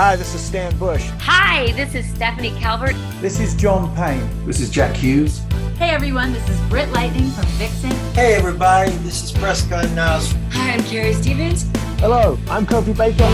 Hi, this is Stan Bush. Hi, this is Stephanie Calvert. This is John Payne. This is Jack Hughes. Hey everyone, this is Britt Lightning from Vixen. Hey everybody, this is Prescott Niles. Hi, I'm Carrie Stevens. Hello, I'm Kofi Baker.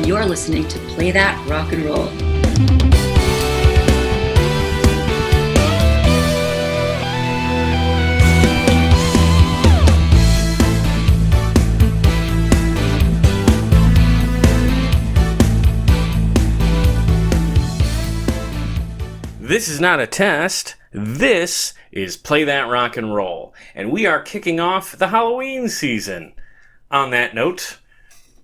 You're listening to Play That Rock and Roll. This is not a test. This is Play That Rock and Roll. And we are kicking off the Halloween season. On that note,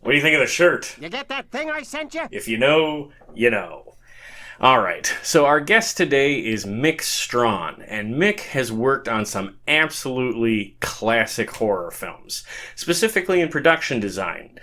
what do you think of the shirt? You get that thing I sent you? If you know, you know. Alright, so our guest today is MICK STRAWN, and Mick has worked on some absolutely classic horror films, specifically in production design,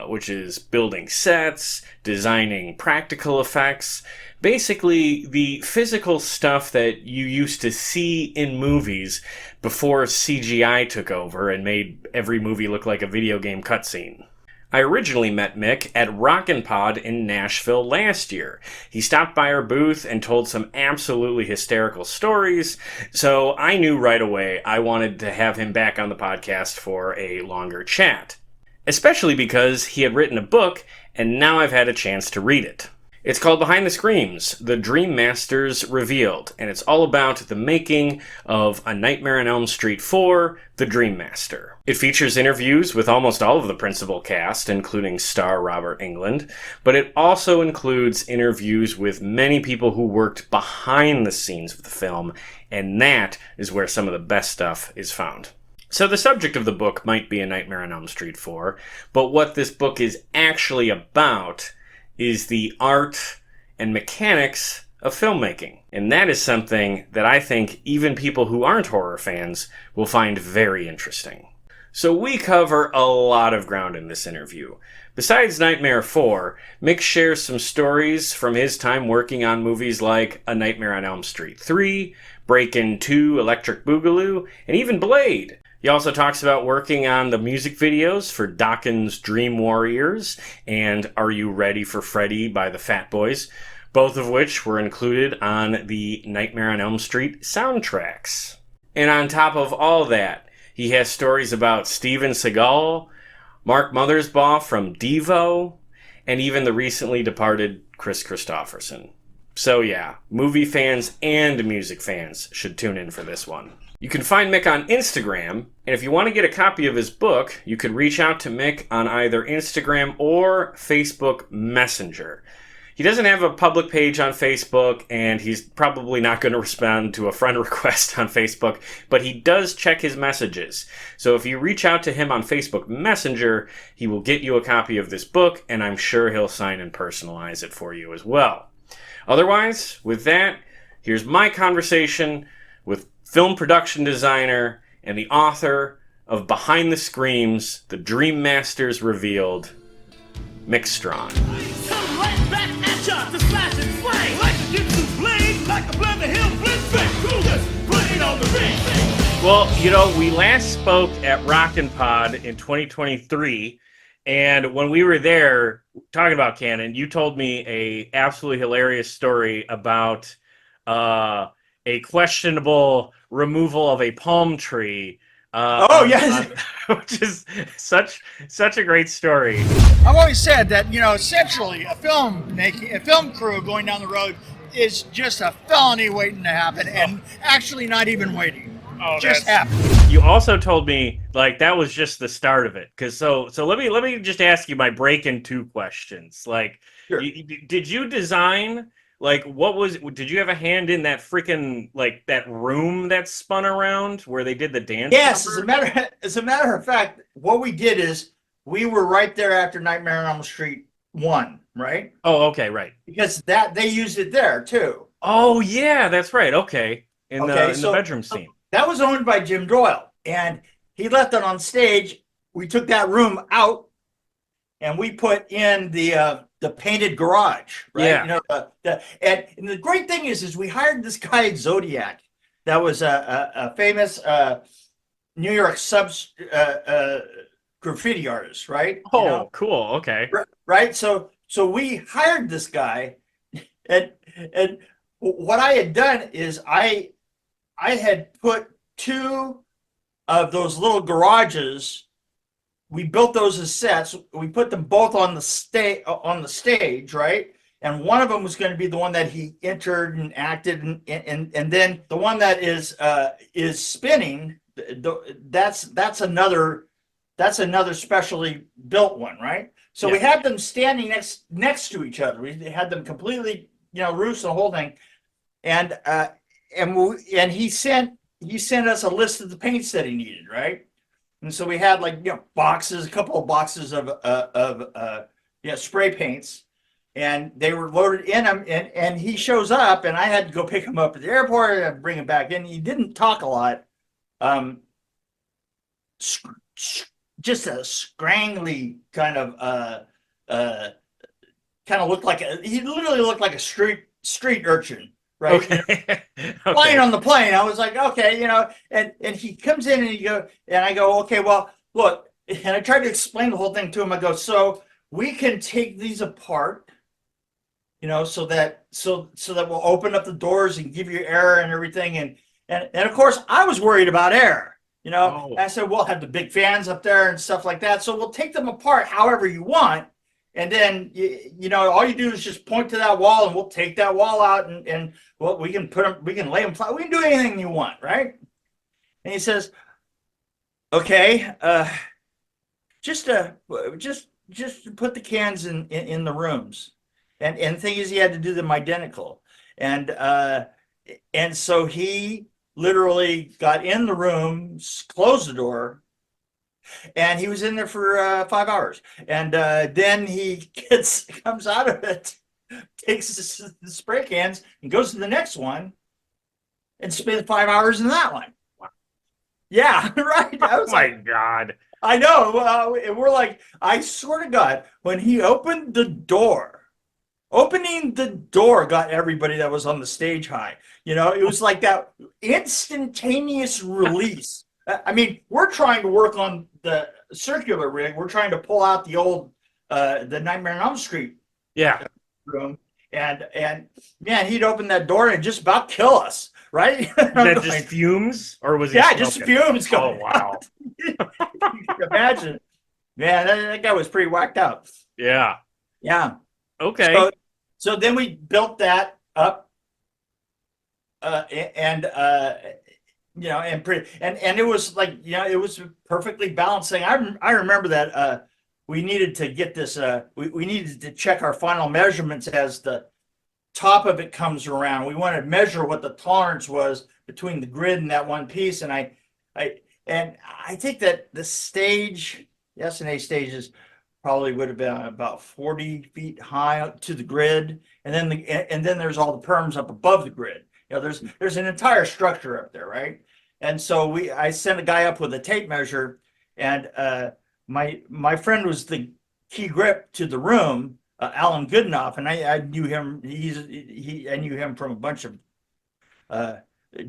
which is building sets, designing practical effects, basically the physical stuff that you used to see in movies before CGI took over and made every movie look like a video game cutscene. I originally met Mick at Rockin' Pod in Nashville last year. He stopped by our booth and told some absolutely hysterical stories, so I knew right away I wanted to have him back on the podcast for a longer chat. Especially because he had written a book, and now I've had a chance to read it. It's called Behind the Screams, The Dream Masters Revealed, and it's all about the making of A Nightmare on Elm Street 4, The Dream Master. It features interviews with almost all of the principal cast, including star Robert Englund, but it also includes interviews with many people who worked behind the scenes of the film, and that is where some of the best stuff is found. So the subject of the book might be A Nightmare on Elm Street 4, but what this book is actually about is the art and mechanics of filmmaking. And that is something that I think even people who aren't horror fans will find very interesting. So we cover a lot of ground in this interview. Besides Nightmare 4, Mick shares some stories from his time working on movies like A Nightmare on Elm Street 3, Breakin 2, Electric Boogaloo, and even Blade. He also talks about working on the music videos for Dokken's Dream Warriors and Are You Ready For Freddy by the Fat Boys, both of which were included on the Nightmare on Elm Street soundtracks. And on top of all that, he has stories about Steven Seagal, Mark Mothersbaugh from Devo, and even the recently departed Kris Kristofferson. So yeah, movie fans and music fans should tune in for this one. You can find Mick on Instagram, and if you want to get a copy of his book, you could reach out to Mick on either Instagram or Facebook Messenger. He doesn't have a public page on Facebook, and he's probably not going to respond to a friend request on Facebook, but he does check his messages. So if you reach out to him on Facebook Messenger, he will get you a copy of this book, and I'm sure he'll sign and personalize it for you as well. Otherwise, with that, here's my conversation with film production designer and the author of Behind the Screams, The Dream Masters Revealed, MICK STRAWN. Well, you know, we last spoke at Rockin' Pod in 2023, and when we were there talking about Canon, you told me a absolutely hilarious story about a questionable removal of a palm tree. Yes. Which is such a great story. I've always said that, you know, essentially a film crew going down the road is just a felony waiting to happen, and actually not even waiting. Just happened. You also told me like that was just the start of it. Cause so let me just ask you my Breakin 2 questions. Like, sure. Did you design? Like, did you have a hand in that freaking, like, that room that spun around where they did the dance? Yes, number? as a matter of fact, what we did is we were right there after Nightmare on Elm Street 1, right? Oh, okay, right. Because they used it there too. Oh, yeah, that's right. Okay. In the bedroom scene. That was owned by Jim Doyle. and he left it on stage. We took that room out, and we put in the painted garage, right? Yeah. You know, and the great thing is we hired this guy Zodiac, that was a famous New York graffiti artist, right? Oh, You know? cool. Okay. Right. So we hired this guy, and what I had done is I had put two of those little garages. We built those as sets. We put them both on the stage, right? And one of them was going to be the one that he entered and acted, and then the one that is spinning. That's another specially built one, right? So we had them standing next to each other. We had them completely, roofs and the whole thing, and he sent us a list of the paints that he needed, right? And so we had a couple of boxes of spray paints, and they were loaded in them. And he shows up, and I had to go pick him up at the airport and bring him back in. He didn't talk a lot, just a scrangly kind of looked like he literally looked like a street urchin. Right. Okay. Flying on the plane. I was like, okay, and he comes in and I go, okay, well, look, and I tried to explain the whole thing to him. I go, so we can take these apart, so that we'll open up the doors and give you air and everything. And of course I was worried about air, Oh. I said, we'll have the big fans up there and stuff like that. So we'll take them apart however you want. And then, all you do is just point to that wall, and we'll take that wall out, and well, we can lay them flat. We can do anything you want, right? And he says, okay, just put the cans in the rooms. And the thing is, he had to do them identical. And so he literally got in the room, closed the door, and he was in there for 5 hours. And then he comes out of it, takes the spray cans and goes to the next one and spends 5 hours in that one. Wow. Yeah, right. I was God. I know. And we're like, I swear to God, when he opening the door got everybody that was on the stage high. It was like that instantaneous release. I mean, we're trying to work on the circular rig. We're trying to pull out the old, the Nightmare on Elm Street room, and man, he'd open that door and just about kill us, right? That just fumes, or was he? Yeah, just fumes going. Oh wow! You can imagine, man, that guy was pretty whacked out. Yeah. Yeah. Okay. So then we built that up, and it was like, it was perfectly balanced thing. I remember that we needed to get this, we needed to check our final measurements as the top of it comes around. We wanted to measure what the tolerance was between the grid and that one piece. And I think that the S&A stages probably would have been about 40 feet high to the grid. And then there's all the perms up above the grid. There's an entire structure up there, right? And so I sent a guy up with a tape measure, and my friend was the key grip to the room, Alan Goodenough, and I knew him. I knew him from a bunch of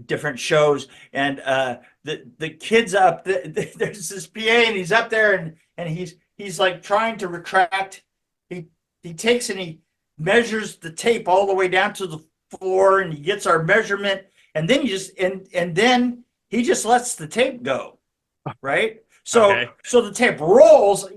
different shows, and the kids up there's this PA, and he's up there, and he's like trying to retract. He takes and he measures the tape all the way down to the floor, and he gets our measurement, and then then he just lets the tape go, right? So Okay. So the tape rolls,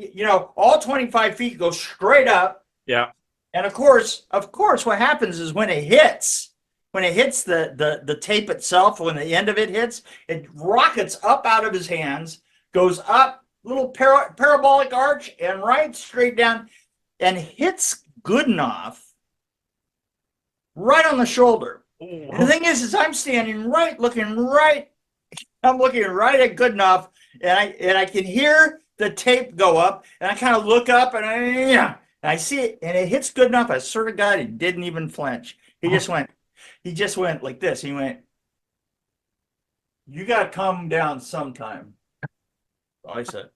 all 25 feet goes straight up. Yeah. And of course, what happens is when it hits the tape itself, when the end of it hits, it rockets up out of his hands, goes up, little parabolic arch, and right straight down, and hits Goodenough right on the shoulder. And the thing is I'm standing I'm looking right at Goodenough, and I can hear the tape go up, and I kind of look up, and I see it, and it hits Goodenough. I swear to God, he didn't even flinch. He just went like this. He went, you got to calm down sometime. I said,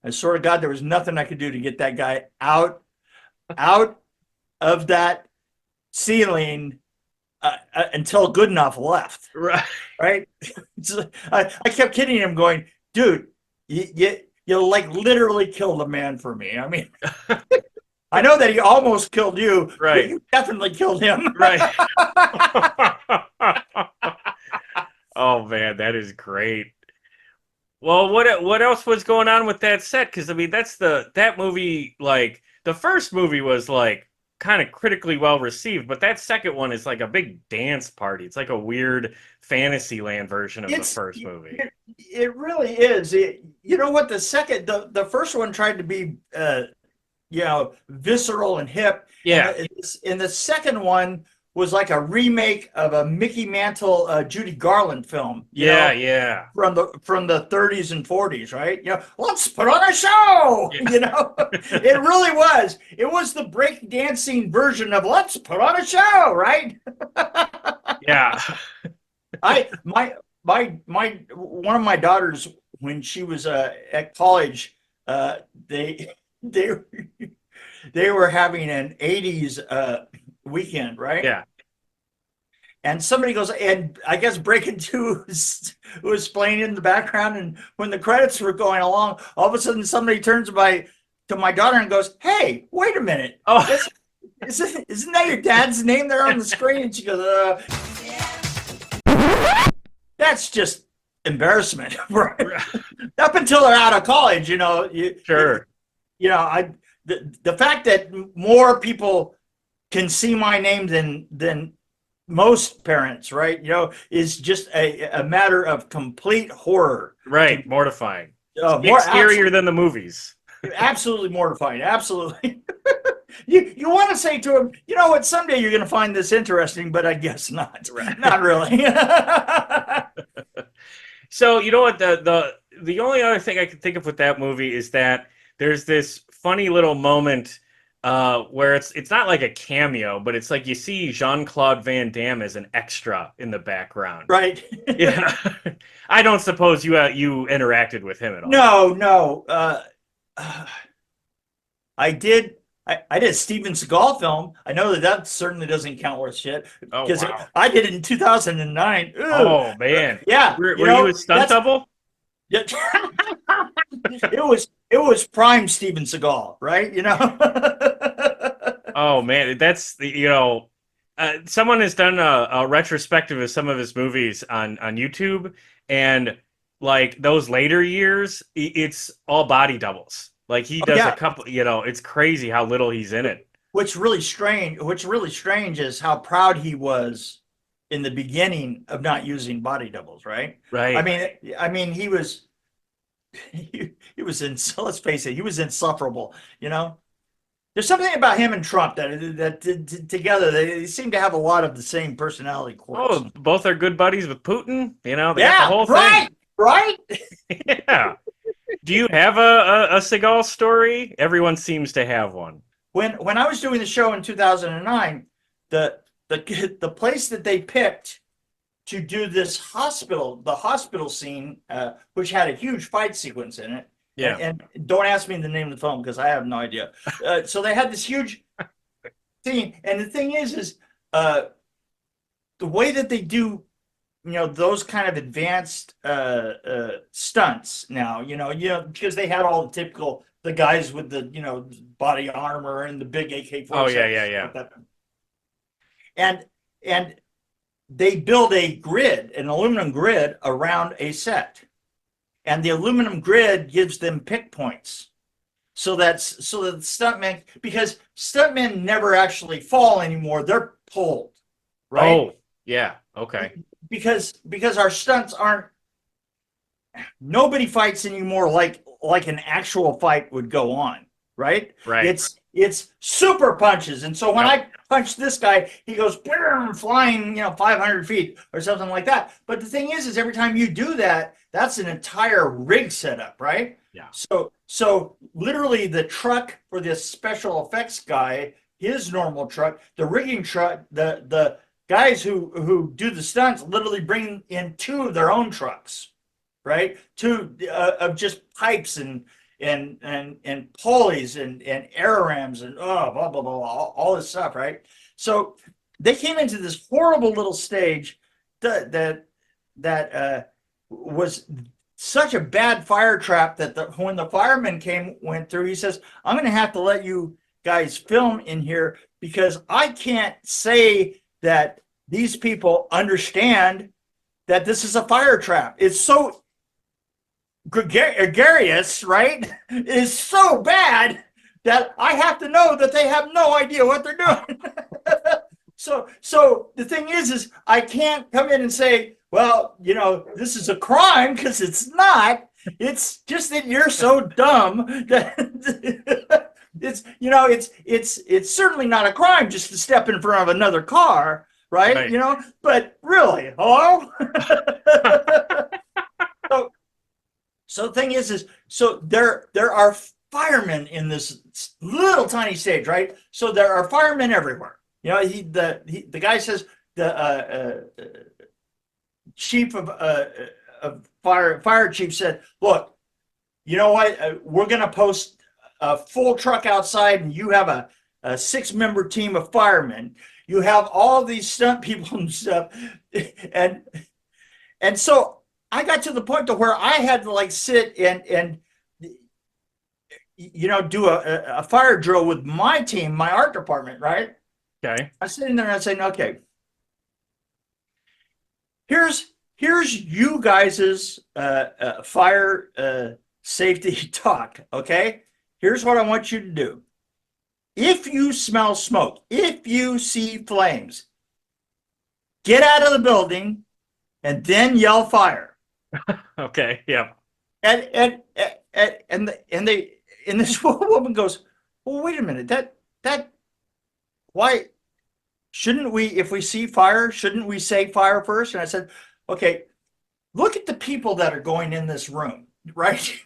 I swear to God, there was nothing I could do to get that guy out of that ceiling until Goodenough left. Right. Right. So I kept kidding him, going, dude, you like literally killed a man for me. I mean, I know that he almost killed you, Right. but you definitely killed him. Right. Oh man, that is great. Well, what else was going on with that set? Because I mean, that movie, like the first movie was like kind of critically well received, but that second one is like a big dance party. It's like a weird Fantasyland version of the first movie. It really is. You know what? The first one tried to be, visceral and hip. Yeah. And the second one was like a remake of a Mickey Mantle, Judy Garland film. Yeah. From the 30s and 40s, right? Let's put on a show. Yeah. It really was. It was the break dancing version of let's put on a show, right? Yeah. One of my daughters, when she was at college, they were having an 80s weekend, right? Yeah. And somebody goes, and I guess Breakin' 2 was playing in the background, and when the credits were going along, all of a sudden somebody turns to my daughter and goes, "Hey, wait a minute! Oh, isn't that your dad's name there on the screen?" And she goes, "That's just embarrassment." Right? Up until they're out of college, sure. The fact that more people can see my name than most parents, right? Is just a matter of complete horror. Right, mortifying. More scarier than the movies. Absolutely mortifying. Absolutely. You want to say to him, you know what? Someday you're going to find this interesting, but I guess not. Right. Not really. So you know what? The only other thing I can think of with that movie is that there's this funny little moment where it's not like a cameo, but it's like you see Jean-Claude Van Damme as an extra in the background. Right. Yeah. I don't suppose you interacted with him at all. No. I did a Steven Seagal film. I know that certainly doesn't count worth shit because I did it in 2009. Ooh. Oh man. Yeah. Were you a stunt double? Yeah. It was prime Steven Seagal, right? Oh man, that's someone has done a retrospective of some of his movies on YouTube, and like those later years, it's all body doubles. Like he does a couple. It's crazy how little he's in it. What's really strange is how proud he was in the beginning of not using body doubles, right? Right. I mean, he was let's face it, he was insufferable. There's something about him and Trump that together they seem to have a lot of the same personality quirks. Oh, both are good buddies with Putin. They got the whole thing. Right. Yeah. Do you have a Seagal story? Everyone seems to have one. When I was doing the show in 2009, the place that they picked to do this the hospital scene, which had a huge fight sequence in it. Yeah. And don't ask me the name of the film because I have no idea. So they had this huge scene, and the thing is the way that they do, those kind of advanced stunts now, because they had all the typical the guys with the body armor and the big AK-47. Oh yeah. And they build an aluminum grid around a set. And the aluminum grid gives them pick points. So that the stuntmen, because stuntmen never actually fall anymore, they're pulled. Right? Oh, yeah. Okay. Because our stunts aren't, nobody fights anymore like an actual fight would go on, right? Right. It's super punches. And so when I punch this guy, he goes flying, 500 feet or something like that. But the thing is every time you do that, that's an entire rig setup, right? Yeah. So literally the truck for this special effects guy, his normal truck, the rigging truck, the guys who do the stunts literally bring in 2 of their own trucks, right? 2 of just pipes and pulleys and air rams and blah blah blah, all this stuff, right? So they came into this horrible little stage that was such a bad fire trap that when the fireman went through, he says, "I'm going to have to let you guys film in here because I can't say that these people understand that this is a fire trap. It's so gregarious, right? It's so bad that I have to know that they have no idea what they're doing." So the thing is I can't come in and say, well, this is a crime, because it's not. It's just that you're so dumb that it's certainly not a crime just to step in front of another car, right? But really, hello? So the thing is so there are firemen in this little tiny stage, right? So there are firemen everywhere. The guy says, the chief of fire chief said, "Look, you know what? We're going to post a full truck outside, and you have a 6-member team of firemen. You have all these stunt people and stuff." And so I got to the point to where I had to sit and do a fire drill with my team, my art department, right? Okay. I'm sitting there and I'm saying, okay, here's you guys's fire safety talk. Okay, here's what I want you to do. If you smell smoke, if you see flames, get out of the building and then yell fire. Okay. Yeah. And this woman goes, "Well, wait a minute, that why shouldn't we, if we see fire, shouldn't we say fire first?" And I said, okay, look at the people that are going in this room, right?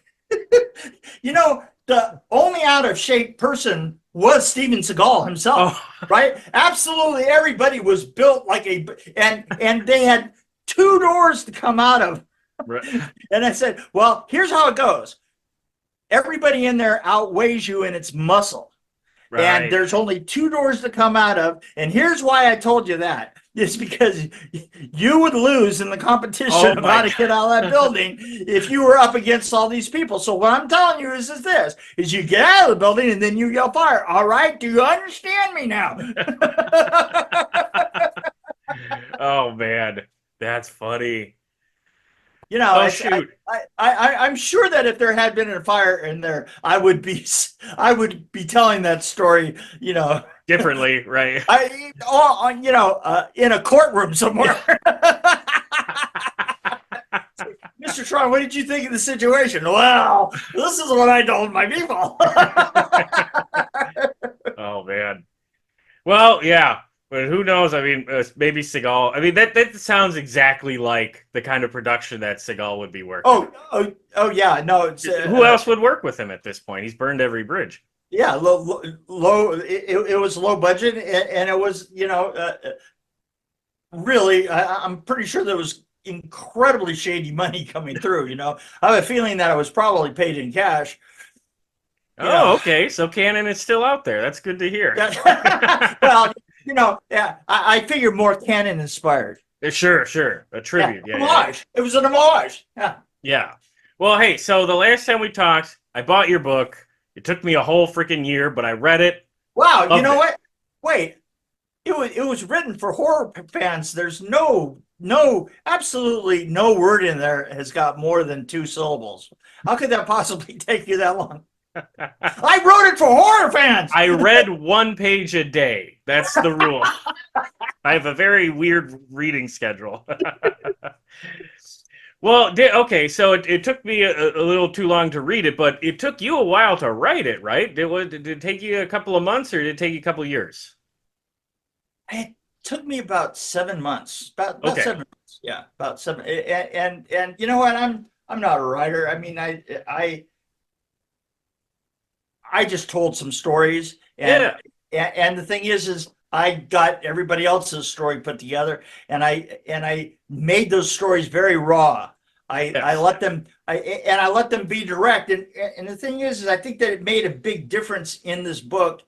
The only out of shape person was Steven Seagal himself, right? Absolutely everybody was built like and they had 2 doors to come out of. Right. And I said, well, here's how it goes. Everybody in there outweighs you in its muscle. Right. And there's only 2 doors to come out of. And here's why I told you that. It's because you would lose in the competition of how to get out of that building if you were up against all these people. So what I'm telling you is you get out of the building and then you yell fire. All right? Do you understand me now? Oh, man. That's funny. Shoot. I'm sure that if there had been a fire in there, I would be telling that story, differently, right? In a courtroom somewhere. Mr. Strawn, what did you think of the situation? Well, this is what I told my people. Oh, man. Well, yeah. But who knows? I mean, maybe Seagal. I mean, that sounds exactly like the kind of production that Seagal would be working. Oh, yeah. No. Who else would work with him at this point? He's burned every bridge. Yeah, low. It was low budget, and it was, really. I'm pretty sure there was incredibly shady money coming through. I have a feeling that it was probably paid in cash. Okay. So Canon is still out there. That's good to hear. Well. I figure more canon inspired. Sure. A tribute. Yeah, homage. Yeah. It was an homage. Yeah. Yeah. Well, hey, so the last time we talked, I bought your book. It took me a whole freaking year, but I read it. Wow. You know what? Wait. It was written for horror fans. There's absolutely no word in there has got more than 2 syllables. How could that possibly take you that long? I wrote it for horror fans. I read 1 page a day. That's the rule. I have a very weird reading schedule. Well, okay, so it took me a little too long to read it, but it took you a while to write it, right? Did it take you a couple of months, or did it take you a couple of years? It took me about 7 months. About 7 months. Yeah, about 7. And you know what? I'm not a writer. I mean, I just told some stories, and the thing is I got everybody else's story put together, and I made those stories very raw. I let them I let them be direct, and the thing is I think that it made a big difference in this book,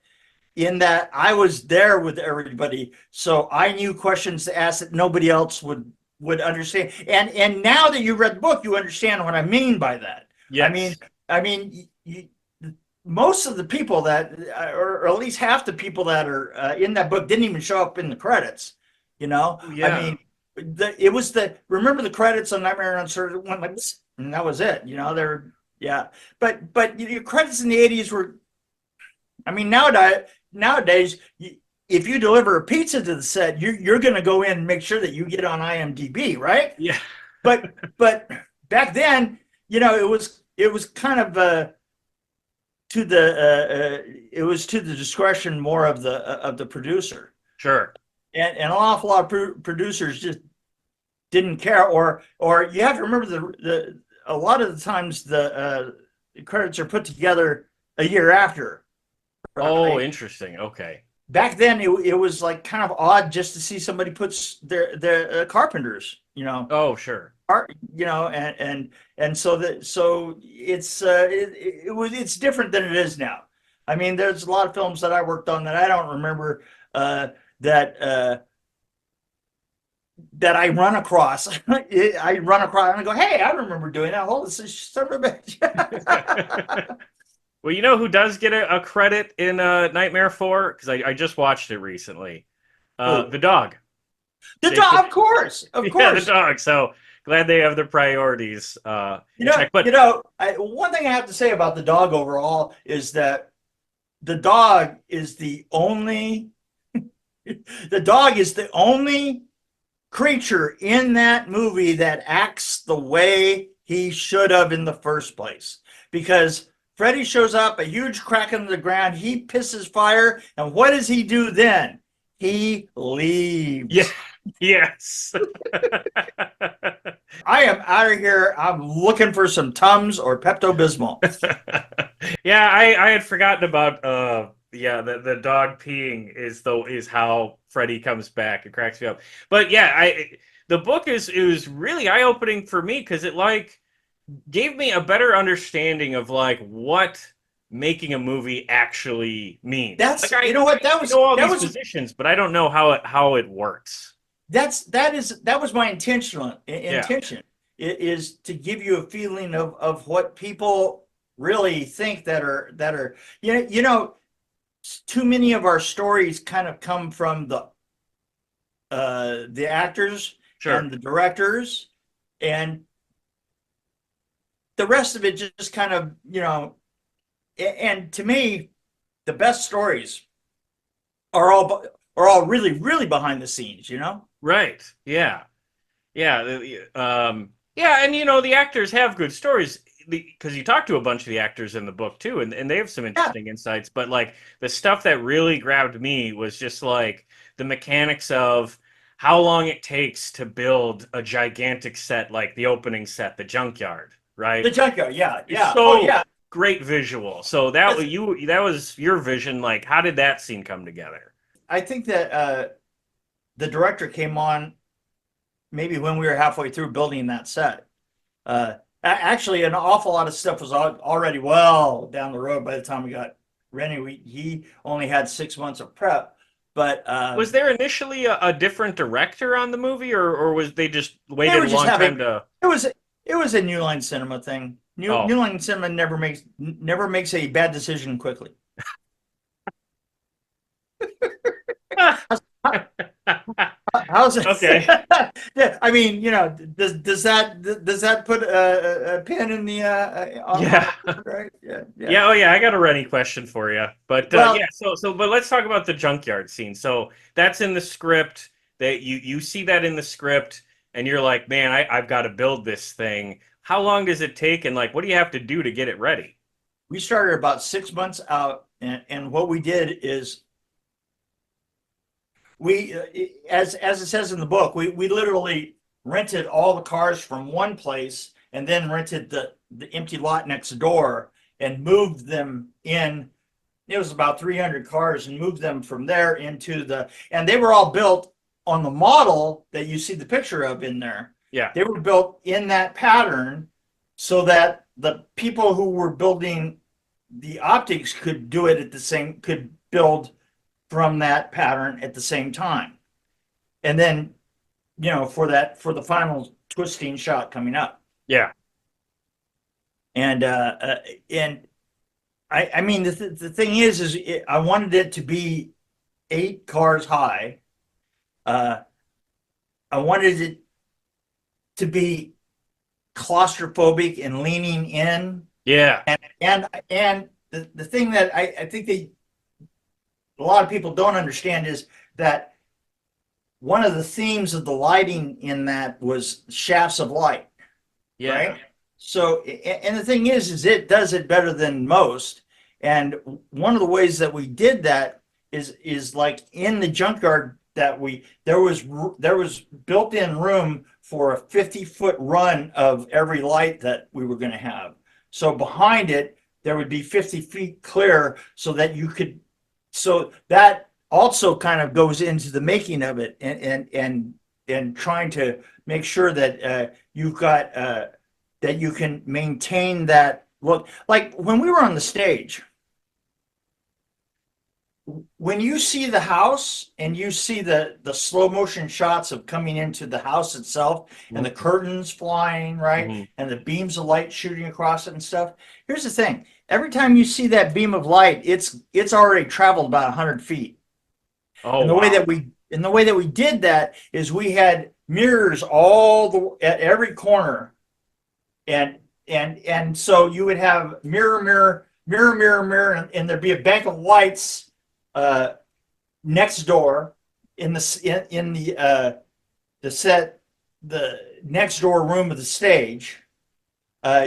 in that I was there with everybody, so I knew questions to ask that nobody else would understand. And now that you read the book, you understand what I mean by that. Yes. I mean, most of the people that, or at least half the people that are in that book, didn't even show up in the credits. You know, Yeah. I mean, it was remember the credits on Nightmare on Elm Street went like this, and that was it. You know, yeah. But your credits in the '80s were, I mean, nowadays, if you deliver a pizza to the set, you're going to go in and make sure that you get on IMDb, right? Yeah. But back then, you know, it was kind of it was to the discretion more of the producer. Sure. And an awful lot of producers just didn't care, or you have to remember a lot of the times the credits are put together a year after. Right? Oh, interesting. Okay. Back then, it was like kind of odd just to see somebody puts their carpenters, you know. Oh, sure. You know, and so it's different than it is now. I mean, there's a lot of films that I worked on that I don't remember that I run across. I run across and I go, hey, I remember doing that. Hold this son of a bitch. Well, you know who does get a credit in Nightmare 4? Because I just watched it recently. The dog. The dog, of course. Yeah, the dog. So glad they have their priorities. One thing I have to say about the dog overall is that the dog is the only creature in that movie that acts the way he should have in the first place. Because Freddy shows up, a huge crack in the ground, he pisses fire, and what does he do then? He leaves. Yeah. Yes. I am out of here. I'm looking for some Tums or Pepto-Bismol. Yeah, I had forgotten about the dog peeing is how Freddy comes back. It cracks me up. But yeah, the book it was really eye-opening for me because it gave me a better understanding of what making a movie actually means. That's you know what that was. I know all that these was positions, but I don't know how it works. that was my intention. Is to give you a feeling of what people really think that are you know too many of our stories kind of come from the actors and the directors, and the rest of it just kind of, you know, and to me, the best stories are all really, really behind the scenes, you know? Right. Yeah. Yeah. Yeah. And, you know, the actors have good stories because you talk to a bunch of the actors in the book, too, and they have some interesting insights. But, the stuff that really grabbed me was just, the mechanics of how long it takes to build a gigantic set like the opening set, the junkyard. Right. The junkyard, yeah. So great visual. So that was your vision. How did that scene come together? I think that the director came on maybe when we were halfway through building that set. Actually, an awful lot of stuff was already well down the road by the time we got ready. He only had 6 months of prep. But was there initially a different director on the movie, or was they just waited a long time to? It was a New Line Cinema thing. New Line Cinema never makes a bad decision quickly. How's it? Okay. Yeah, I mean, you know, does that put a pin in the right? Yeah. Oh yeah, I got a Rennie question for you. But but let's talk about the junkyard scene. So that's in the script. That you see that in the script, and you're like, man, I've got to build this thing. How long does it take, and what do you have to do to get it ready? We started about 6 months out, and what we did is we, as it says in the book, we literally rented all the cars from one place and then rented the empty lot next door and moved them in it was about 300 cars, and moved them from there into and they were all built on the model that you see the picture of in there. Yeah. They were built in that pattern so that the people who were building the optics could could build from that pattern at the same time. And then, for the final twisting shot coming up. Yeah. And I mean, the thing is I wanted it to be 8 cars high. I wanted it to be claustrophobic and leaning in. Yeah. And the thing that I think a lot of people don't understand is that one of the themes of the lighting in that was shafts of light. Yeah. Right? So, and the thing is it does it better than most. And one of the ways that we did that is like in the junkyard that there was built-in room for a 50-foot run of every light that we were going to have. So behind it, there would be 50 feet clear so that so that also kind of goes into the making of it and trying to make sure that you've got, that you can maintain that look. Like when we were on the stage, when you see the house and you see the slow motion shots of coming into the house itself and the curtains flying, right? And the beams of light shooting across it and stuff. Here's the thing. Every time you see that beam of light, it's already traveled about 100 feet. Oh, and the way that we did that is we had mirrors at every corner. And so you would have mirror, and there'd be a bank of lights next door in the next door room of the stage.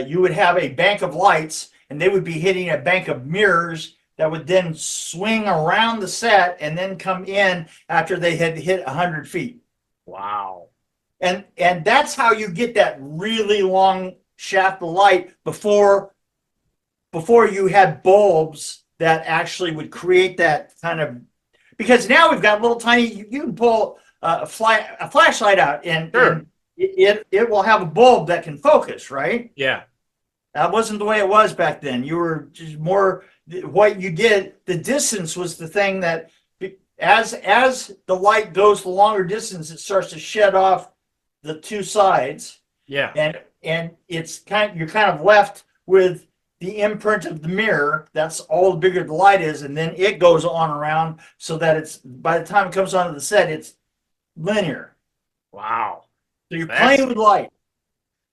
You would have a bank of lights, and they would be hitting a bank of mirrors that would then swing around the set and then come in after they had hit 100 feet. Wow. And that's how you get that really long shaft of light before you had bulbs that actually would create that kind of, because now we've got little tiny, you can pull a flashlight out and, sure. and it will have a bulb that can focus, right? Yeah. That wasn't the way it was back then. You were just more, what you did, the distance was the thing that, as the light goes the longer distance, it starts to shed off the two sides. Yeah. And you're kind of left with the imprint of the mirror. That's all the bigger the light is, and then it goes on around so that by the time it comes onto the set, it's linear. Wow. So you're playing with light.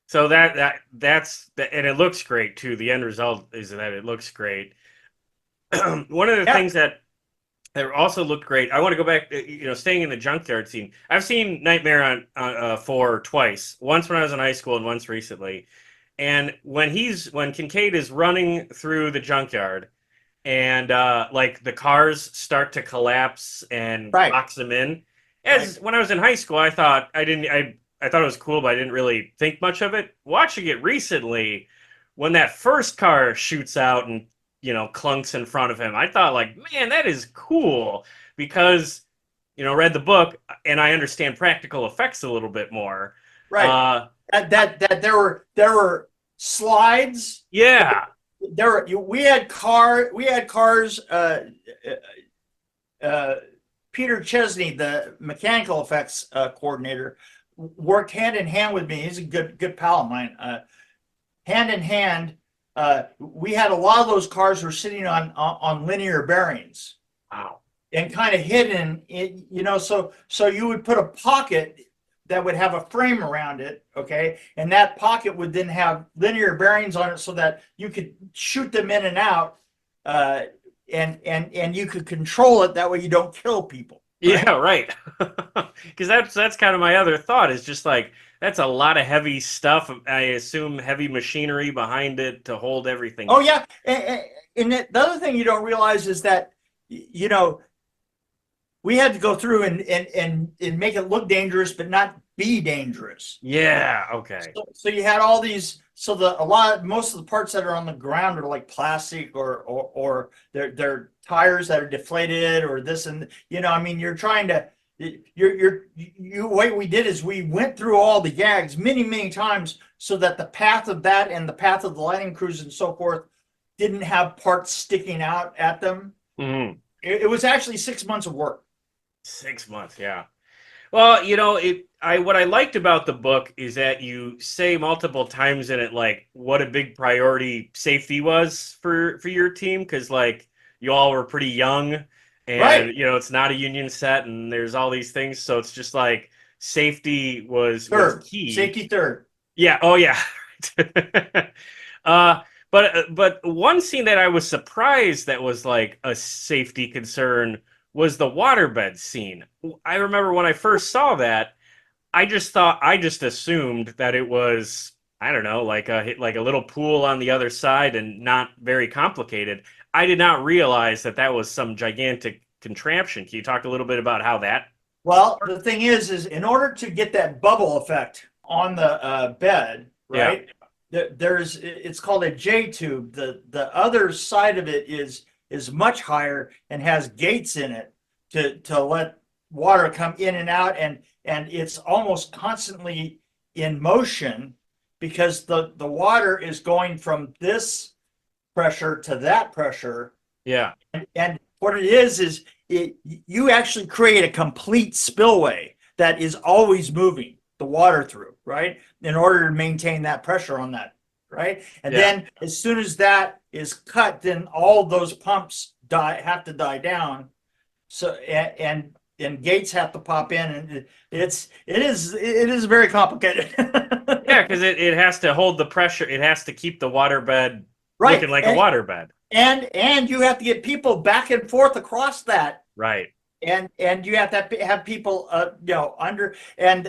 So that's and it looks great too. The end result is that it looks great. One of the things that also looked great. I want to go back, staying in the junkyard scene. I've seen Nightmare on 4 twice. Once when I was in high school and once recently. And when Kincaid is running through the junkyard and like the cars start to collapse and box them in. When I was in high school, I thought I thought it was cool, but I didn't really think much of it. Watching it recently, when that first car shoots out and clunks in front of him, I thought, like, man, that is cool, because read the book and I understand practical effects a little bit more. Right. That there were slides. Yeah. We had cars. Peter Chesney, the mechanical effects coordinator, worked hand in hand with me. He's a good pal of mine. Hand in hand. We had a lot of those cars were sitting on linear bearings. Wow. And kind of hidden, so you would put a pocket that would have a frame around it, okay? And that pocket would then have linear bearings on it so that you could shoot them in and out, and you could control it. That way you don't kill people. Right? Yeah, right. Because that's kind of my other thought, is just like, that's a lot of heavy stuff. I assume heavy machinery behind it to hold everything. Oh, yeah. And the other thing you don't realize is that, we had to go through and make it look dangerous, but not be dangerous. Yeah, okay. So you had all these so most of the parts that are on the ground are like plastic or they're tires that are deflated or this and I mean you're trying to what we did is we went through all the gags many times so that the path of that and the path of the lighting crews and so forth didn't have parts sticking out at them. Mm-hmm. It was actually 6 months of work. 6 months, yeah. Well, what I liked about the book is that you say multiple times in it, like, what a big priority safety was for your team, because, like, you all were pretty young, and, right. It's not a union set, and there's all these things, so it's just, like, safety was key. Safety third. Yeah, oh, yeah. But one scene that I was surprised that was, like, a safety concern was the waterbed scene. I remember when I first saw that, I just assumed that it was, I don't know, like a little pool on the other side and not very complicated. I did not realize that was some gigantic contraption. Can you talk a little bit about how that? Well, the thing is in order to get that bubble effect on the bed, right? Yeah. It's called a J tube. The other side of it is much higher and has gates in it to let water come in and out, and it's almost constantly in motion because the water is going from this pressure to that pressure. Yeah. And what it is you actually create a complete spillway that is always moving the water through, right? In order to maintain that pressure on that, right? And then as soon as that is cut, then all those pumps have to die down. So and gates have to pop in, and it is very complicated. Yeah, because it has to hold the pressure. It has to keep the waterbed looking like a waterbed. And you have to get people back and forth across that. Right. And you have to have people under and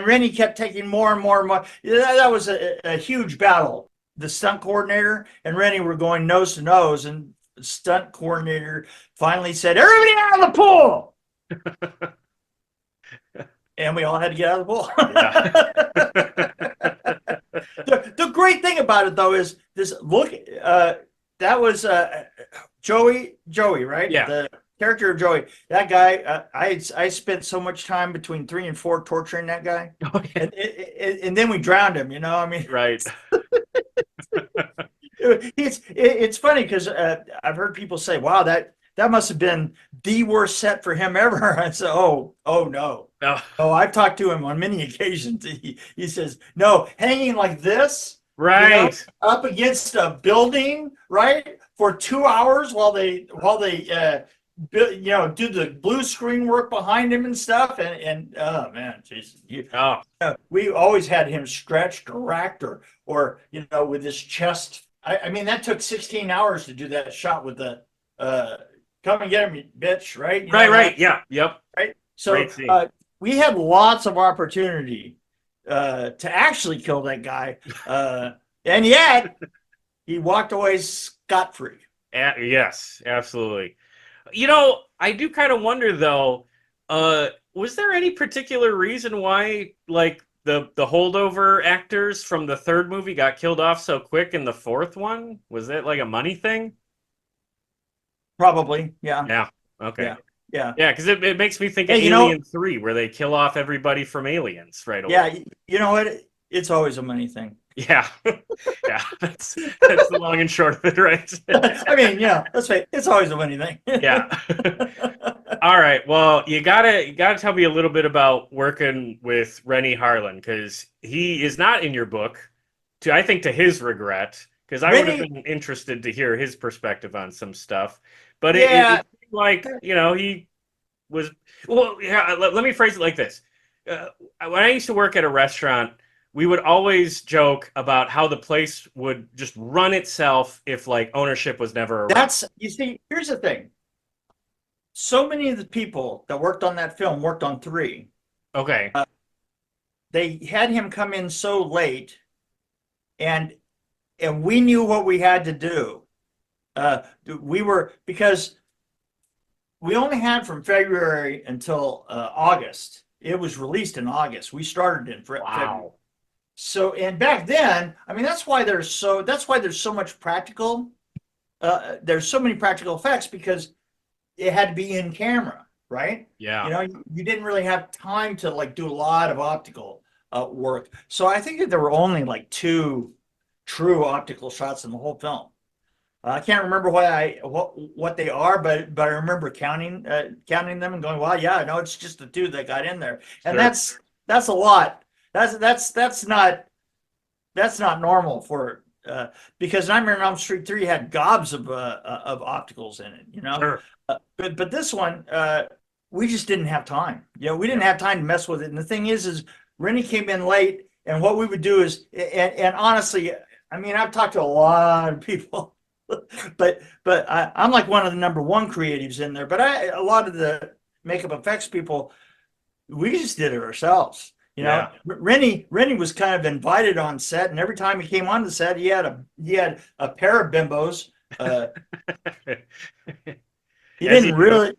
Rennie kept taking more and more and more. That was a huge battle. The stunt coordinator and Rennie were going nose to nose, and the stunt coordinator finally said, "Everybody out of the pool!" And we all had to get out of the pool. The great thing about it, though, is this. Look, that was Joey, right? Yeah. The character of Joey. That guy. I spent so much time between 3 and 4 torturing that guy, and then we drowned him. I mean, right. It's funny because I've heard people say, "Wow, that must have been the worst set for him ever." I said, "Oh no." Oh, I've talked to him on many occasions. He says, "No, hanging like this, right, up against a building, right, for 2 hours while they do the blue screen work behind him and stuff, and oh man, Jesus, we always had him stretched or racked or with his chest. I mean, that took 16 hours to do that shot with the come and get him, bitch, right? Right, yeah, yep, right. So we had lots of opportunity to actually kill that guy, and yet he walked away scot-free. Yes, absolutely. I do kind of wonder though, was there any particular reason why, like, the holdover actors from the third movie got killed off so quick in the fourth one? Was it like a money thing? Probably, yeah. Yeah. Okay. Yeah. Yeah, because it makes me think of Alien 3, where they kill off everybody from Aliens right away. Yeah, you know what? It's always a money thing. Yeah. Yeah, that's the long and short of it, right? I mean, let's say it's always a money thing. Yeah. All right. Well, you gotta tell me a little bit about working with Rennie Harlan, because he is not in your book. I think to his regret, because I would have been interested to hear his perspective on some stuff. But it seemed like he was. Well, yeah. Let me phrase it like this: when I used to work at a restaurant, we would always joke about how the place would just run itself if like ownership was never around. You see, here's the thing. So many of the people that worked on that film worked on 3. Okay. They had him come in so late, and we knew what we had to do. Because we only had from February until August. It was released in August. We started in February. So and back then, I mean, that's why there's so much practical. There's so many practical effects because it had to be in camera, right? Yeah. You know, you didn't really have time to like do a lot of optical work. So I think that there were only like two true optical shots in the whole film. I can't remember what they are, but I remember counting them and going, well, yeah, no, it's just the two that got in there, and Sure. that's a lot. That's not normal for because Nightmare on Elm Street 3 had gobs of opticals in it, you know. Sure. But this one, we just didn't have time. You know, we didn't have time to mess with it. And the thing is Rennie came in late, and what we would do is, and honestly, I mean, I've talked to a lot of people, but I'm like one of the number one creatives in there. But a lot of the makeup effects people, we just did it ourselves. You know, Rennie was kind of invited on set, and every time he came on the set, he had a pair of bimbos. He didn't really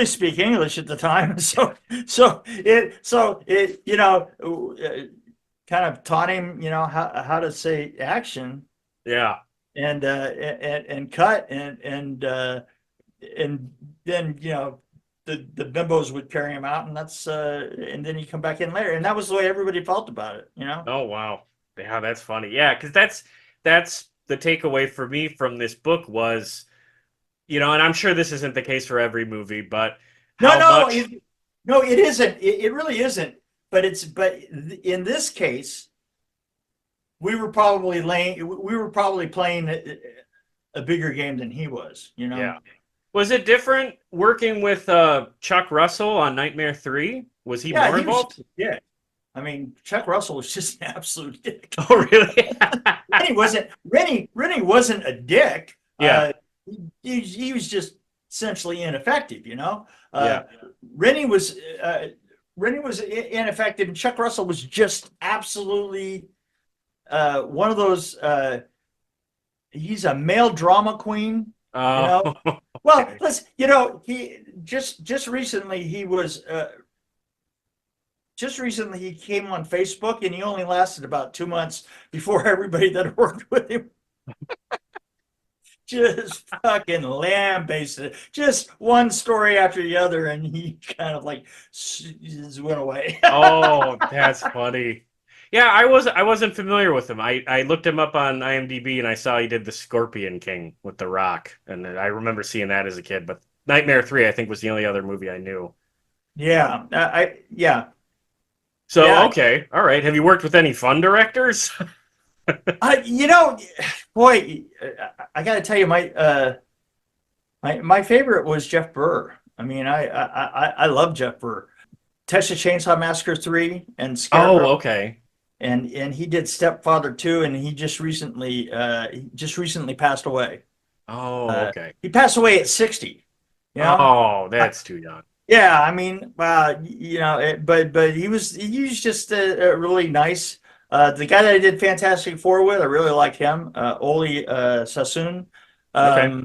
speak English at the time, so it you know kind of taught him, you know, how to say action. Yeah. And cut and then, you know, the bimbos would carry him out, and that's and then he'd come back in later, and that was the way everybody felt about it, you know. Oh wow. Yeah, that's funny. Yeah, because that's the takeaway for me from this book was, you know, and I'm sure this isn't the case for every movie, but No, it isn't. It really isn't. But in this case, we were probably playing a bigger game than he was, you know. Yeah. Was it different working with Chuck Russell on Nightmare 3? Was he more involved? Yeah. I mean, Chuck Russell was just an absolute dick. Oh, really? Rennie wasn't a dick. Yeah. He was just essentially ineffective, you know. Yeah. Rennie was ineffective, and Chuck Russell was just absolutely one of those. He's a male drama queen. Oh. You know? Well, let's. You know, he just recently he was. Just recently, he came on Facebook, and he only lasted about 2 months before everybody that worked with him just fucking lambasted it. Just one story after the other, and he kind of like just went away. Oh, that's funny. Yeah, I wasn't familiar with him. I looked him up on IMDb, and I saw he did the Scorpion King with The Rock, and I remember seeing that as a kid. But Nightmare 3, I think, was the only other movie I knew. Yeah, yeah. So, Yeah. okay, all right. Have you worked with any fun directors? You know, boy, I got to tell you, my favorite was Jeff Burr. I mean, I love Jeff Burr. Texas Chainsaw Massacre 3 and Scarecrow. Oh, okay. And he did Stepfather 2, and he just recently passed away. Oh, okay. He passed away at 60. You know? Oh, that's too young. Yeah, I mean, you know, but he was just a really nice. The guy that I did Fantastic Four with, I really liked him, Oli Sassoon. Okay.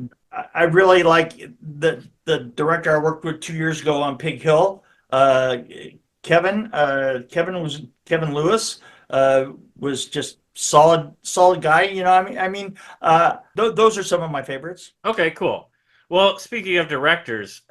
I really like the director I worked with 2 years ago on Pig Hill. Kevin Lewis was just solid guy. You know, those are some of my favorites. Okay, cool. Well, speaking of directors,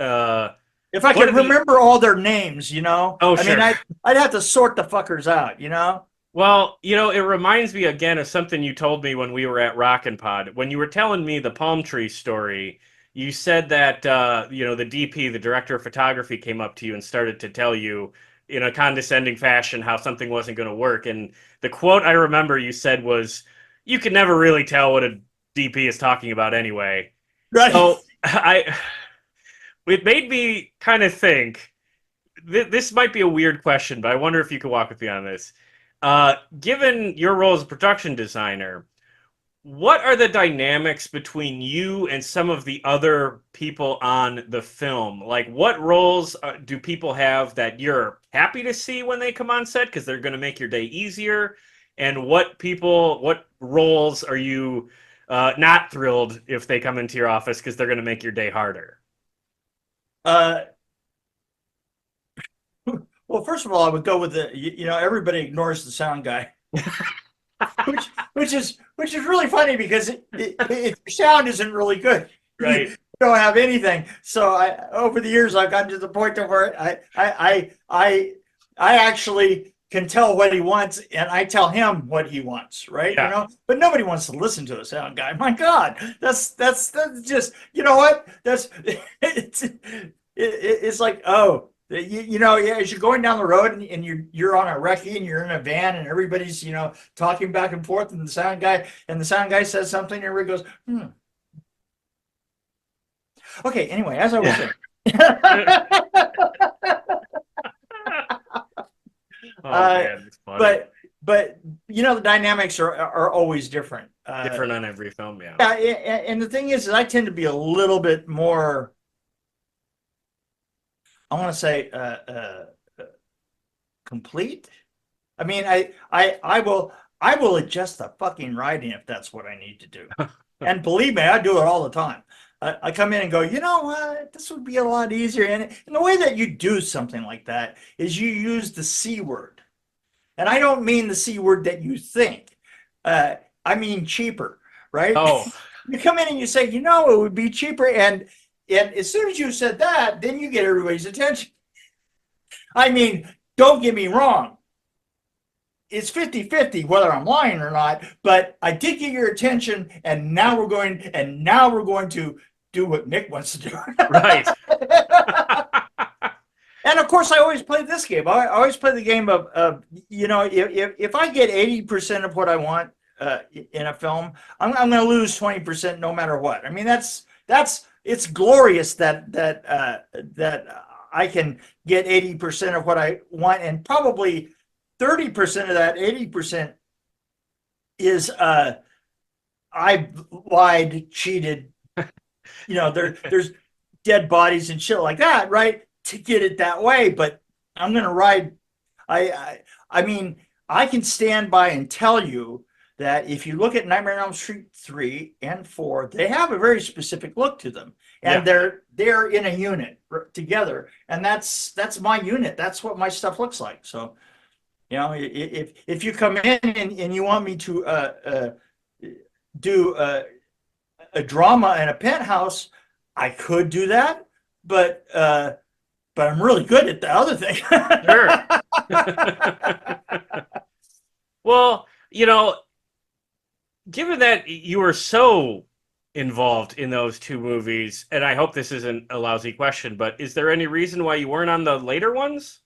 if I could remember all their names, you know. Oh, I sure. mean, I'd have to sort the fuckers out, you know. Well, you know, it reminds me again of something you told me when we were at Rockin' Pod. When you were telling me the palm tree story, you said that, you know, the DP, the director of photography, came up to you and started to tell you in a condescending fashion how something wasn't going to work. And the quote I remember you said was, "You can never really tell what a DP is talking about anyway." Right. So it made me kind of think, this might be a weird question, but I wonder if you could walk with me on this. Given your role as a production designer, what are the dynamics between you and some of the other people on the film? Like, what roles do people have that you're happy to see when they come on set because they're going to make your day easier? And what roles are you not thrilled if they come into your office because they're going to make your day harder? Well, first of all, I would go with you know, everybody ignores the sound guy. which is really funny because your sound isn't really good. Right. You don't have anything. So over the years I've gotten to the point to where I actually can tell what he wants, and I tell him what he wants, right? Yeah. You know, but nobody wants to listen to a sound guy. My God, that's just, you know what? That's it's like, oh, you know, yeah, as you're going down the road and you're on a recce and you're in a van and everybody's, you know, talking back and forth, and the sound guy says something and everybody goes, hmm. Okay, anyway, as I was saying. Oh man, it's funny. But you know, the dynamics are always different. Different on every film, yeah. Yeah, and the thing is I tend to be a little bit more, I want to say, complete. I mean, I will adjust the fucking writing if that's what I need to do. And believe me, I do it all the time. I come in and go, you know what, this would be a lot easier. And the way that you do something like that is you use the C word. And I don't mean the C word that you think. I mean cheaper, right? Oh. You come in and you say, you know, it would be cheaper. And as soon as you said that, then you get everybody's attention. I mean, don't get me wrong. It's 50-50 whether I'm lying or not, but I did get your attention, and now we're going to do what Mick wants to do. Right. And of course, I always play this game. I always play the game of you know, if I get 80% of what I want in a film, I'm going to lose 20% no matter what. I mean, it's glorious that I can get 80% of what I want, and probably 30% of that 80% is I lied, cheated. You know, there's dead bodies and shit like that, right? To get it that way, but I'm gonna ride. I mean, I can stand by and tell you that if you look at Nightmare on Elm Street 3 and 4, they have a very specific look to them, and they're in a unit together, and that's my unit. That's what my stuff looks like. So, you know, if you come in and you want me to do a drama in a penthouse, I could do that, but I'm really good at the other thing. Sure. Well, you know, given that you were so involved in those two movies, and I hope this isn't a lousy question, but is there any reason why you weren't on the later ones?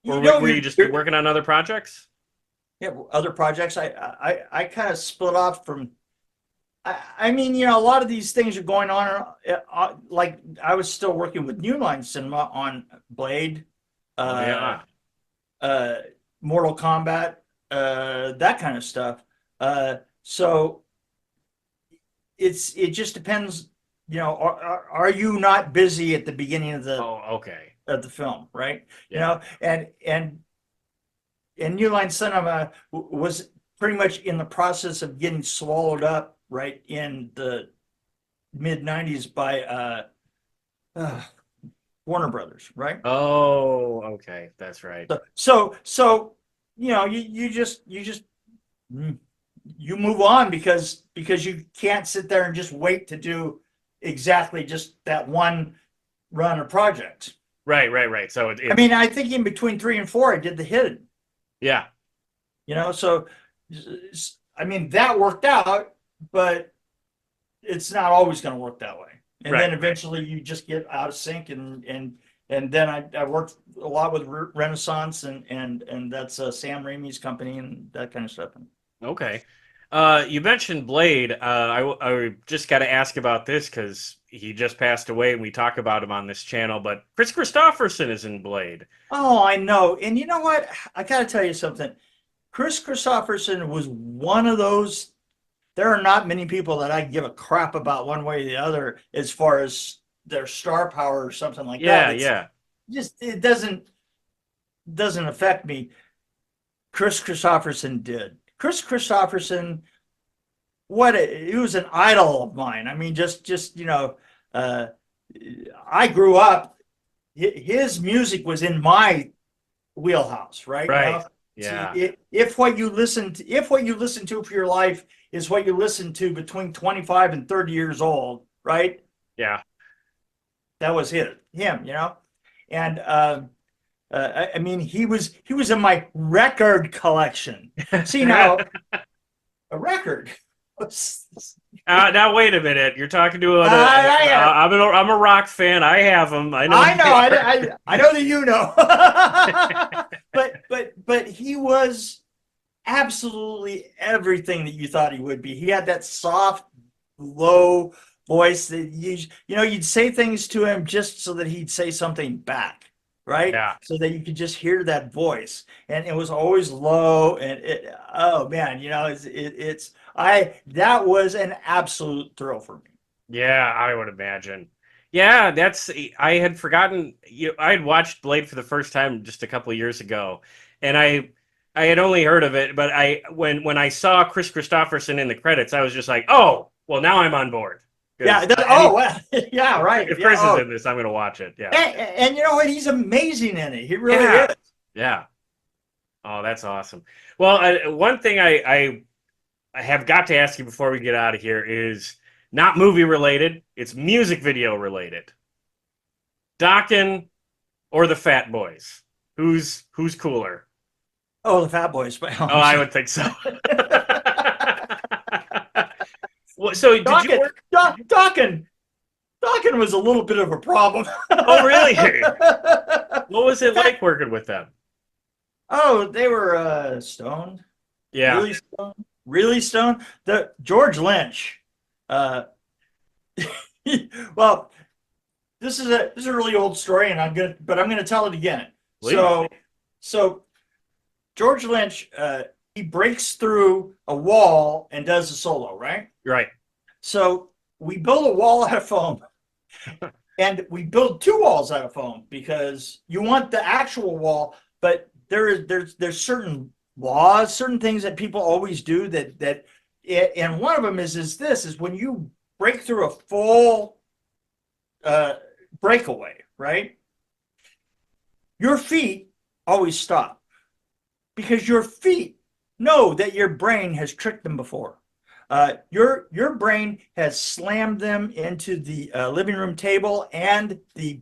Or were you just working on other projects? Yeah, other projects. I kind of split off from. I mean, you know, a lot of these things are going on. Like I was still working with New Line Cinema on Blade, Mortal Kombat, that kind of stuff. So it just depends. You know, are you not busy at the beginning of the of the film, right? Yeah. You know, and New Line Cinema was pretty much in the process of getting swallowed up, right, in the mid 90s by Warner Brothers, right? Oh, okay, that's right. So you know, you just you move on because you can't sit there and just wait to do exactly just that one run of projects. Right. So I mean, I think in between 3 and 4, I did The Hidden. Yeah. You know, so I mean that worked out, but it's not always going to work that way. And then eventually you just get out of sync, and then I worked a lot with Renaissance, and that's Sam Raimi's company and that kind of stuff. Okay. You mentioned Blade. I just got to ask about this because he just passed away and we talk about him on this channel, but Kris Kristofferson is in Blade. Oh, I know. And you know what? I got to tell you something. Kris Kristofferson was one of those. There are not many people that I give a crap about one way or the other as far as their star power or something like that. Yeah. Just it doesn't affect me. Kris Kristofferson did. Kris Kristofferson, he was an idol of mine. I mean, just you know, I grew up. His music was in my wheelhouse, right? Right. You know? Yeah. If what you listen to for your life is what you listen to between 25 and 30 years old, right? Yeah. That was him, and I mean, he was in my record collection. See now, a record. Now wait a minute. You're talking to I'm a rock fan. I have them. I know. I know that you know. but he was absolutely everything that you thought he would be. He had that soft, low voice that you'd say things to him just so that he'd say something back, right? Yeah. So that you could just hear that voice, and it was always low. And oh man, that was an absolute thrill for me. Yeah, I would imagine. Yeah, I had forgotten. I had watched Blade for the first time just a couple of years ago, and I had only heard of it, but when I saw Kris Kristofferson in the credits, I was just like, oh, well, now I'm on board. Yeah. Yeah. Right. If Kris is in this, I'm going to watch it. Yeah. And you know what? He's amazing in it. He really is. Yeah. Oh, that's awesome. Well, one thing I have got to ask you before we get out of here is not movie related. It's music video related. Dokken or the Fat Boys? Who's cooler? Oh, the Fat Boys. Oh, I would think so. So did you work? Dokken was a little bit of a problem. Oh, really? What was it like working with them? Oh, they were stoned. Yeah. Really stoned. The George Lynch. Well, this is a really old story, and I'm gonna tell it again. Please. So George Lynch, he breaks through a wall and does a solo, right? Right. So we build a wall out of foam, and we build two walls out of foam because you want the actual wall, but there's certain laws, certain things that people always do and one of them is when you break through a full breakaway, right? Your feet always stop because your feet know that your brain has tricked them before. Your brain has slammed them into the living room table and the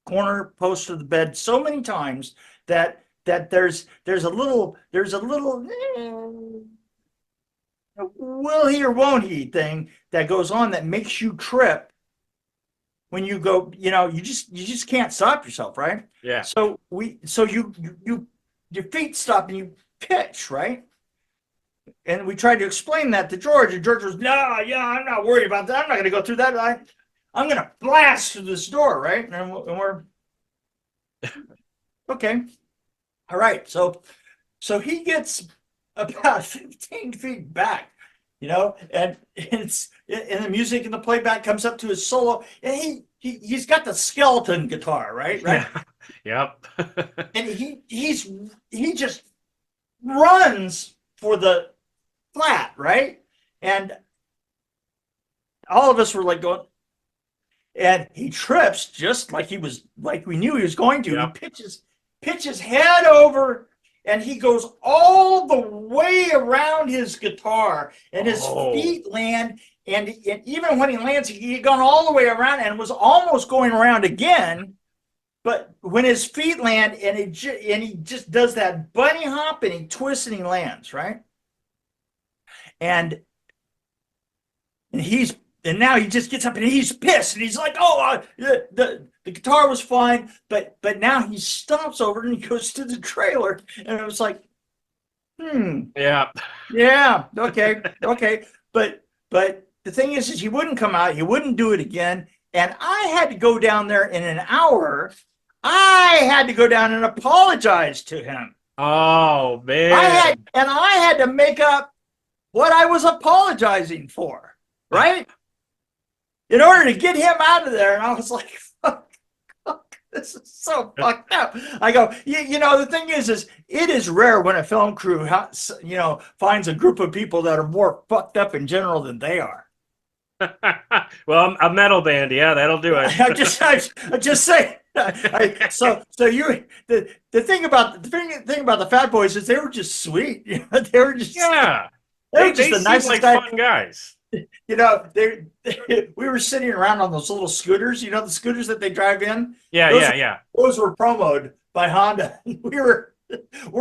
corner post of the bed so many times that there's a little will he or won't he thing that goes on that makes you trip when you go. You just can't stop yourself, right? Yeah. So your feet stop and you pitch, right? And we tried to explain that to George, and George was, no, yeah, I'm not worried about that. I'm not going to go through that. I'm going to blast through this door, right? And we're okay. All right. So he gets about 15 feet back, and the music and the playback comes up to his solo, and he's got the skeleton guitar, right? Yeah. Yep. And he just runs for the flat, right? And all of us were like going, and he trips just like we knew he was going to. Yep. He pitches head over, and he goes all the way around his guitar, and his feet land. And even when he lands, he had gone all the way around and was almost going around again. But when his feet land, and he just does that bunny hop, and he twists and he lands, right? And now he just gets up and he's pissed, and he's like, "Oh, the guitar was fine, but now he stops over and he goes to the trailer," and it was like, Yeah. okay, but the thing is he wouldn't come out, he wouldn't do it again, and I had to go down there in an hour. I had to go down and apologize to him. Oh man! I had to make up what I was apologizing for, right? In order to get him out of there. And I was like, fuck, this is so fucked up. I go, the thing is it is rare when a film crew, finds a group of people that are more fucked up in general than they are. Well, a metal band, yeah, that'll do it. I'm just saying. So you the thing about the Fat Boys is they were just sweet. They were just they were just they the seem nicest like guys. fun guys. We were sitting around on those little scooters. The scooters that they drive in. Yeah, Those, yeah. Those were promoted by Honda. We're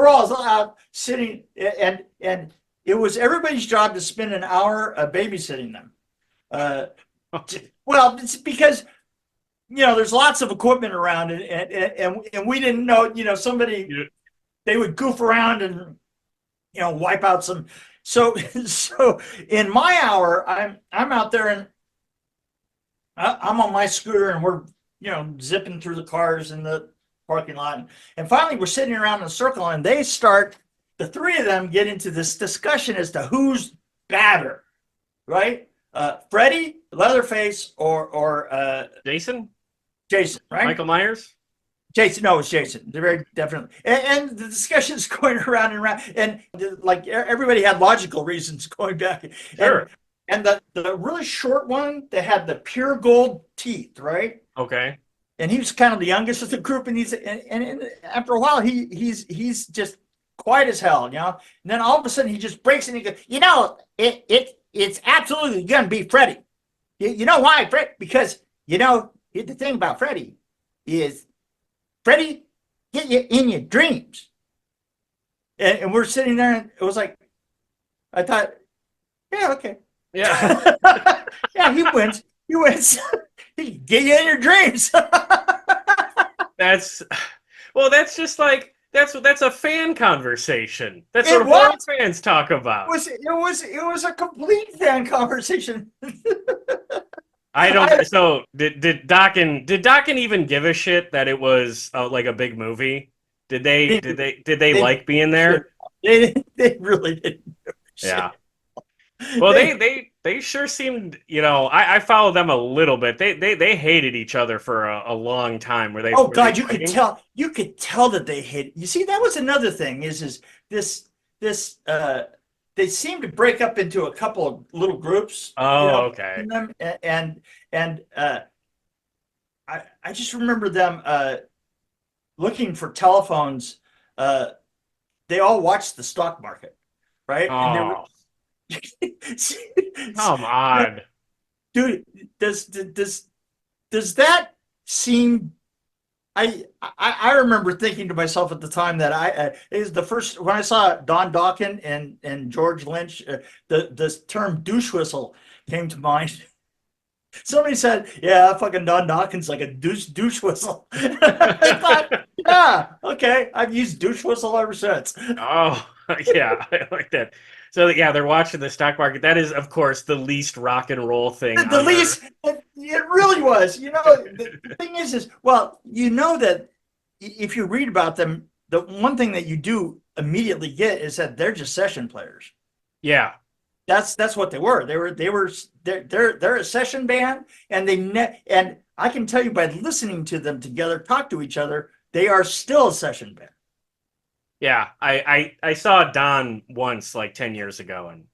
all out sitting, and it was everybody's job to spend an hour babysitting them. Well, it's because there's lots of equipment around, and we didn't know. Somebody they would goof around and wipe out some. So in my hour, I'm out there and I'm on my scooter and we're zipping through the cars in the parking lot, and finally we're sitting around in a circle and the three of them get into this discussion as to who's badder, right? Freddy, Leatherface, or Jason, right? Michael Myers. Jason, no, it's Jason. They're very definitely, and the discussion's going around and around, and like everybody had logical reasons going back. Sure. And the really short one that had the pure gold teeth, right? Okay. And he was kind of the youngest of the group, and and after a while he's just quiet as hell, And then all of a sudden he just breaks and he goes, it's absolutely gonna be Freddy. You know why, Fred? Because the thing about Freddy is Freddy get you in your dreams. And we're sitting there, and it was like, I thought, yeah, okay. Yeah. Yeah, he wins. He get you in your dreams. That's just like that's a fan conversation. That's It what horror was. fans talk about. It was a complete fan conversation. I don't. So did Dokken even give a shit that it was like a big movie? Did they like being there? They really didn't. Yeah. Well, they sure seemed. I followed them a little bit. They hated each other for a long time. Where they? Oh were God, they you fighting? could tell. You could tell that they hate. You see, that was another thing. Is this they seem to break up into a couple of little groups. Oh, okay. Them, and I just remember them looking for telephones. They all watched the stock market, right? Oh, And they were, come on, dude. Does that seem? I remember thinking to myself at the time that it was the first when I saw Don Dokken and George Lynch, the term douche whistle came to mind. Somebody said, "Yeah, fucking Don Dokken's like a douche whistle." I thought, yeah, okay, I've used douche whistle ever since. Oh, yeah, I like that. So yeah, they're watching the stock market. That is, of course, the least rock and roll thing. The least, it really was. The thing is, well, that if you read about them, the one thing that you do immediately get is that they're just session players. Yeah, that's what they were. They're a session band, and and I can tell you by listening to them together talk to each other, they are still a session band. yeah. I saw Don once, like 10 years ago, and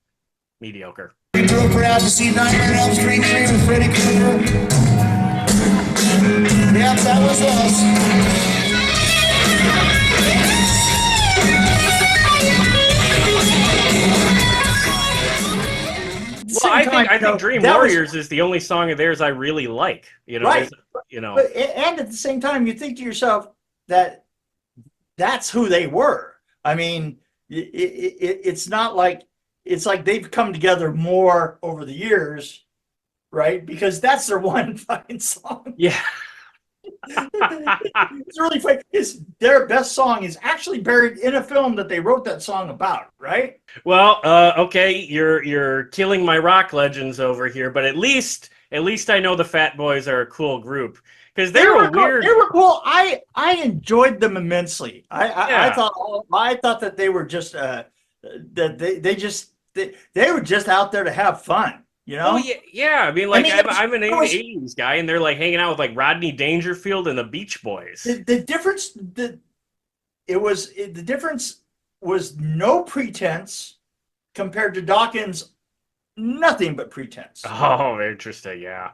mediocre. Real proud to see Nightmare on Elm Street 3 with Freddy Krueger. Yep, that was us. Well, I think Dream Warriors is the only song of theirs I really like. Right. And at the same time, you think to yourself that that's who they were. I mean, it's not like it's like they've come together more over the years, right? Because that's their one fucking song. Yeah. It's really funny. Their best song is actually buried in a film that they wrote that song about, right? Well, okay, you're killing my rock legends over here, but at least I know the Fat Boys are a cool group because they were weird. They were cool. I enjoyed them immensely. I thought that they were just that they were just out there to have fun. Oh yeah. I mean, I'm an 80s guy, and they're like hanging out with like Rodney Dangerfield and the Beach Boys. The difference was no pretense compared to Dawkins, nothing but pretense. Oh, interesting. Yeah.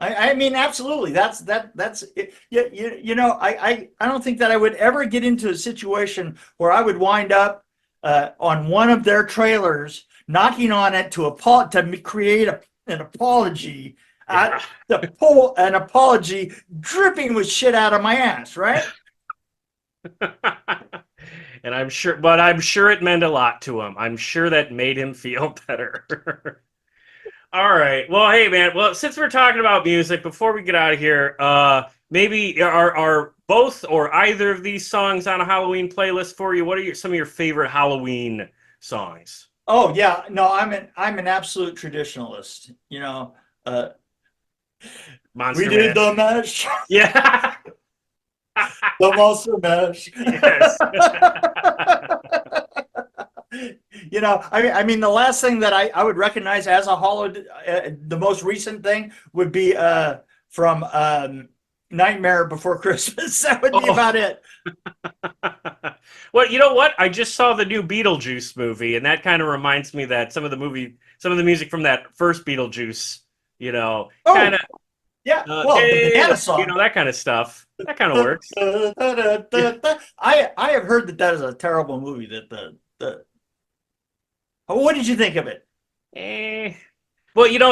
I mean, absolutely. That's it. I don't think that I would ever get into a situation where I would wind up on one of their trailers, knocking on it to create an apology, to pull an apology dripping with shit out of my ass, right? And I'm sure it meant a lot to him. I'm sure that made him feel better. All right. Well, hey, man. Well, since we're talking about music, before we get out of here, maybe are both or either of these songs on a Halloween playlist for you? What are some of your favorite Halloween songs? Oh yeah, no, I'm an absolute traditionalist. Monster We did Mash. the mash, Yeah. the monster mash. Yes. I mean, the last thing that I would recognize as a the most recent thing would be from Nightmare Before Christmas. That would be about it. Well, you know what? I just saw the new Beetlejuice movie, and that kind of reminds me that some of the music from that first Beetlejuice, Oh, kind of, yeah. Well, the banana song. that kind of stuff. That kind of works. I have heard that is a terrible movie. What did you think of it? Well, you know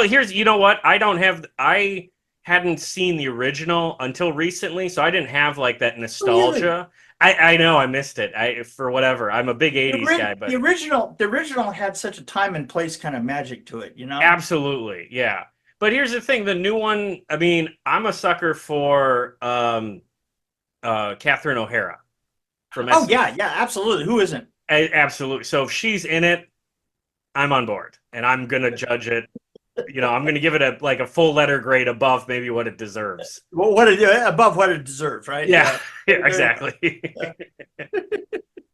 what? I hadn't seen the original until recently, so I didn't have like that nostalgia. Really? I know I missed it. For whatever. I'm a big 80s guy, but the original had such a time and place kind of magic to it, Absolutely, yeah. But here's the thing, the new one, I mean, I'm a sucker for Catherine O'Hara from Oh yeah, absolutely. Who isn't? Absolutely. So if she's in it, I'm on board, and I'm gonna judge it. I'm gonna give it a full letter grade above maybe what it deserves. Well, above what it deserves, right? Yeah, yeah, exactly.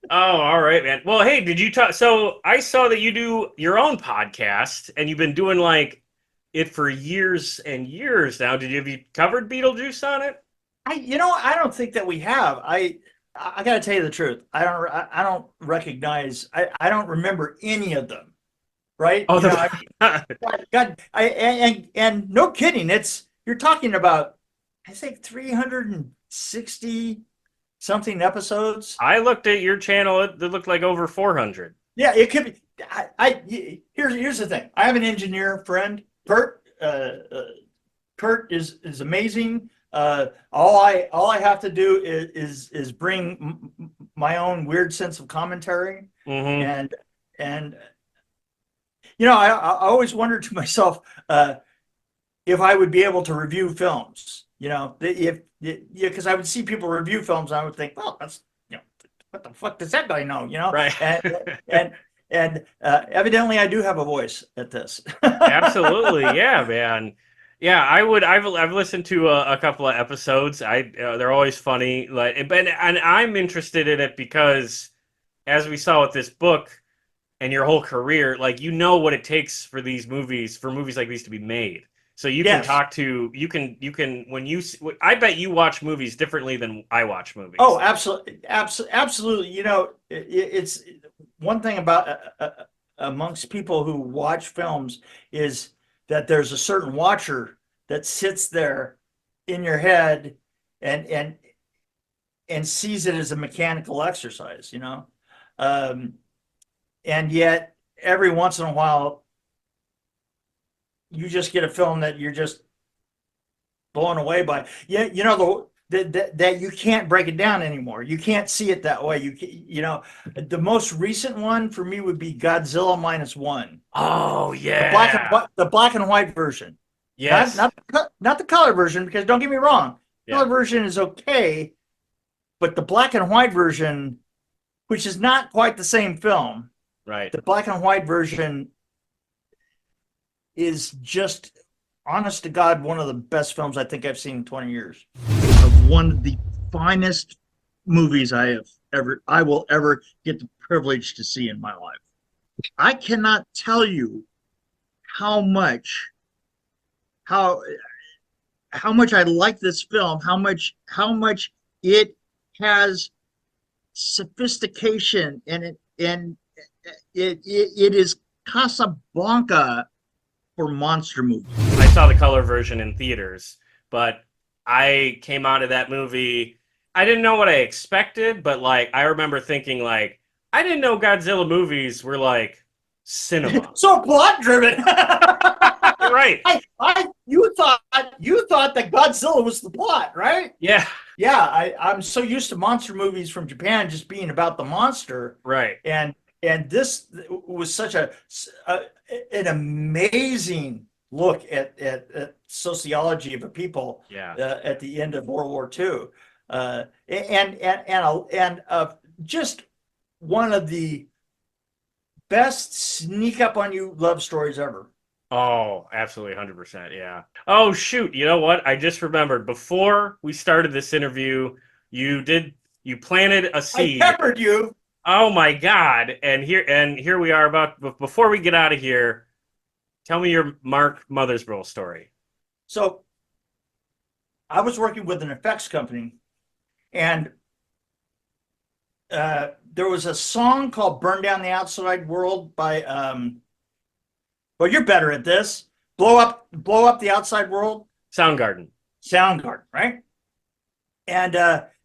Oh, all right, man. Well, hey, did you talk? So I saw that you do your own podcast, and you've been doing it for years and years now. Have you covered Beetlejuice on it? I don't think that we have. I got to tell you the truth. I don't recognize. I don't remember any of them. Right? Oh, God, and no kidding. You're talking about, I think 360 something episodes. I looked at your channel. It looked like over 400. Yeah, it could be. Here's the thing. I have an engineer friend, Kurt. Kurt is amazing. All I have to do is bring my own weird sense of commentary, and I always wondered to myself if I would be able to review films. Because I would see people review films, and I would think, well, that's what the fuck does that guy know? Right? And evidently, I do have a voice at this. Absolutely, yeah, man. Yeah, I've listened to a couple of episodes. They're always funny. And I'm interested in it because, as we saw with this book and your whole career, what it takes for movies like these to be made. So you can I bet you watch movies differently than I watch movies. Oh, absolutely, absolutely. It's one thing about amongst people who watch films is that there's a certain watcher that sits there in your head and sees it as a mechanical exercise, and yet every once in a while you just get a film that you're just blown away by. Yeah, that you can't break it down anymore. You can't see it that way. The most recent one for me would be Godzilla -1. Oh yeah, the black and white version. Yes, not the color version, because don't get me wrong, the color version is okay, but the black and white version, which is not quite the same film, right? The black and white version is just, honest to God, one of the best films I think I've seen in 20 years. One of the finest movies I will ever get the privilege to see in my life. I cannot tell you how much I like this film, how much it has sophistication, and it is Casablanca for monster movies. I saw the color version in theaters, but I came out of that movie. I didn't know what I expected, but like I remember thinking like I didn't know Godzilla movies were like cinema. So plot driven. Right. You thought that Godzilla was the plot, right? Yeah. Yeah, I'm so used to monster movies from Japan just being about the monster. Right. And this was such an amazing look at sociology of a people. Yeah. At the end of World War II, just one of the best sneak up on you love stories ever. Oh, absolutely, 100%. Yeah. Oh, shoot. You know what? I just remembered. Before we started this interview, you planted a seed. I peppered you. Oh my God! And here we are. Before we get out of here, tell me your Mark Mothersbaugh story. So, I was working with an effects company, and there was a song called "Burn Down the Outside World" by well, you're better at this. Blow up the outside world. Soundgarden, right? And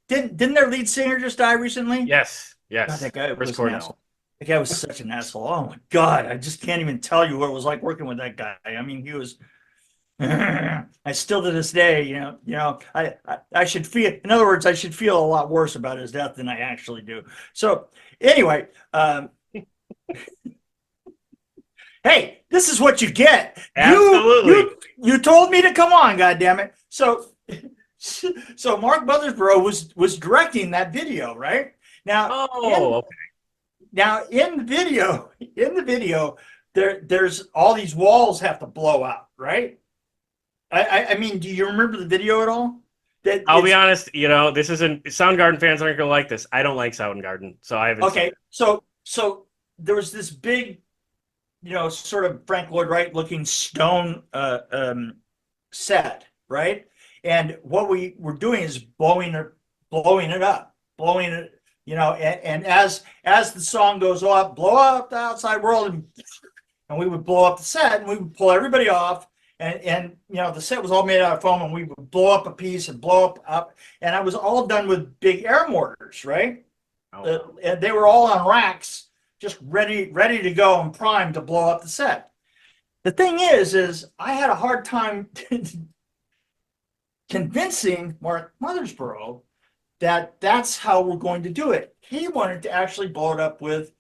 didn't their lead singer just die recently? Yes. God, that guy Chris was an asshole. That guy was such an asshole. Oh my God, I just can't even tell you what it was like working with that guy. I mean, he was. I still to this day, I should feel. In other words, I should feel a lot worse about his death than I actually do. So anyway. Hey, this is what you get. Absolutely. You told me to come on, goddammit. So Mark Mothersbaugh was directing that video, right? Now, okay. Now in the video, there's all these walls have to blow out, right? I mean, do you remember the video at all? I'll be honest, this isn't Soundgarden fans aren't gonna like this. I don't like Soundgarden, so I haven't. Okay, so there was this big, sort of Frank Lloyd Wright looking stone set, right? And what we were doing is blowing it up, and as the song goes up, blow up the outside world, and we would blow up the set, and we would pull everybody off, and the set was all made out of foam, and we would blow up a piece and blow up, and I was all done with big air mortars, right? Oh. And they were all on racks, just ready to go and primed to blow up the set. The thing is I had a hard time convincing Mark Mothersbaugh that that's how we're going to do it. He wanted to actually blow it up with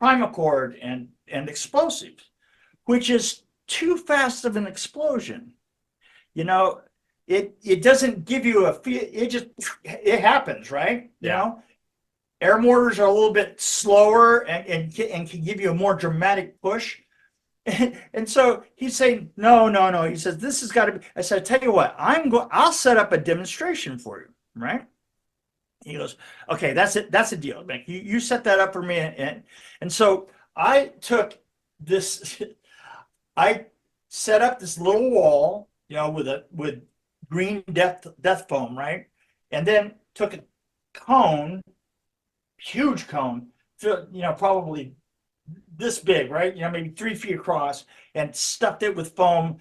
primacord and explosives, which is too fast of an explosion. It doesn't give you a feel. It happens, right? Yeah. Air mortars are a little bit slower and can give you a more dramatic push. And so he's saying, no. He says, this has got to be. I said, I tell you what, I'll set up a demonstration for you, right? He goes, okay, that's it. That's a deal. You set that up for me. And so I took this, I set up this little wall, with green death foam, right? And then took a cone, huge cone, probably this big, right? Maybe 3 feet across, and stuffed it with foam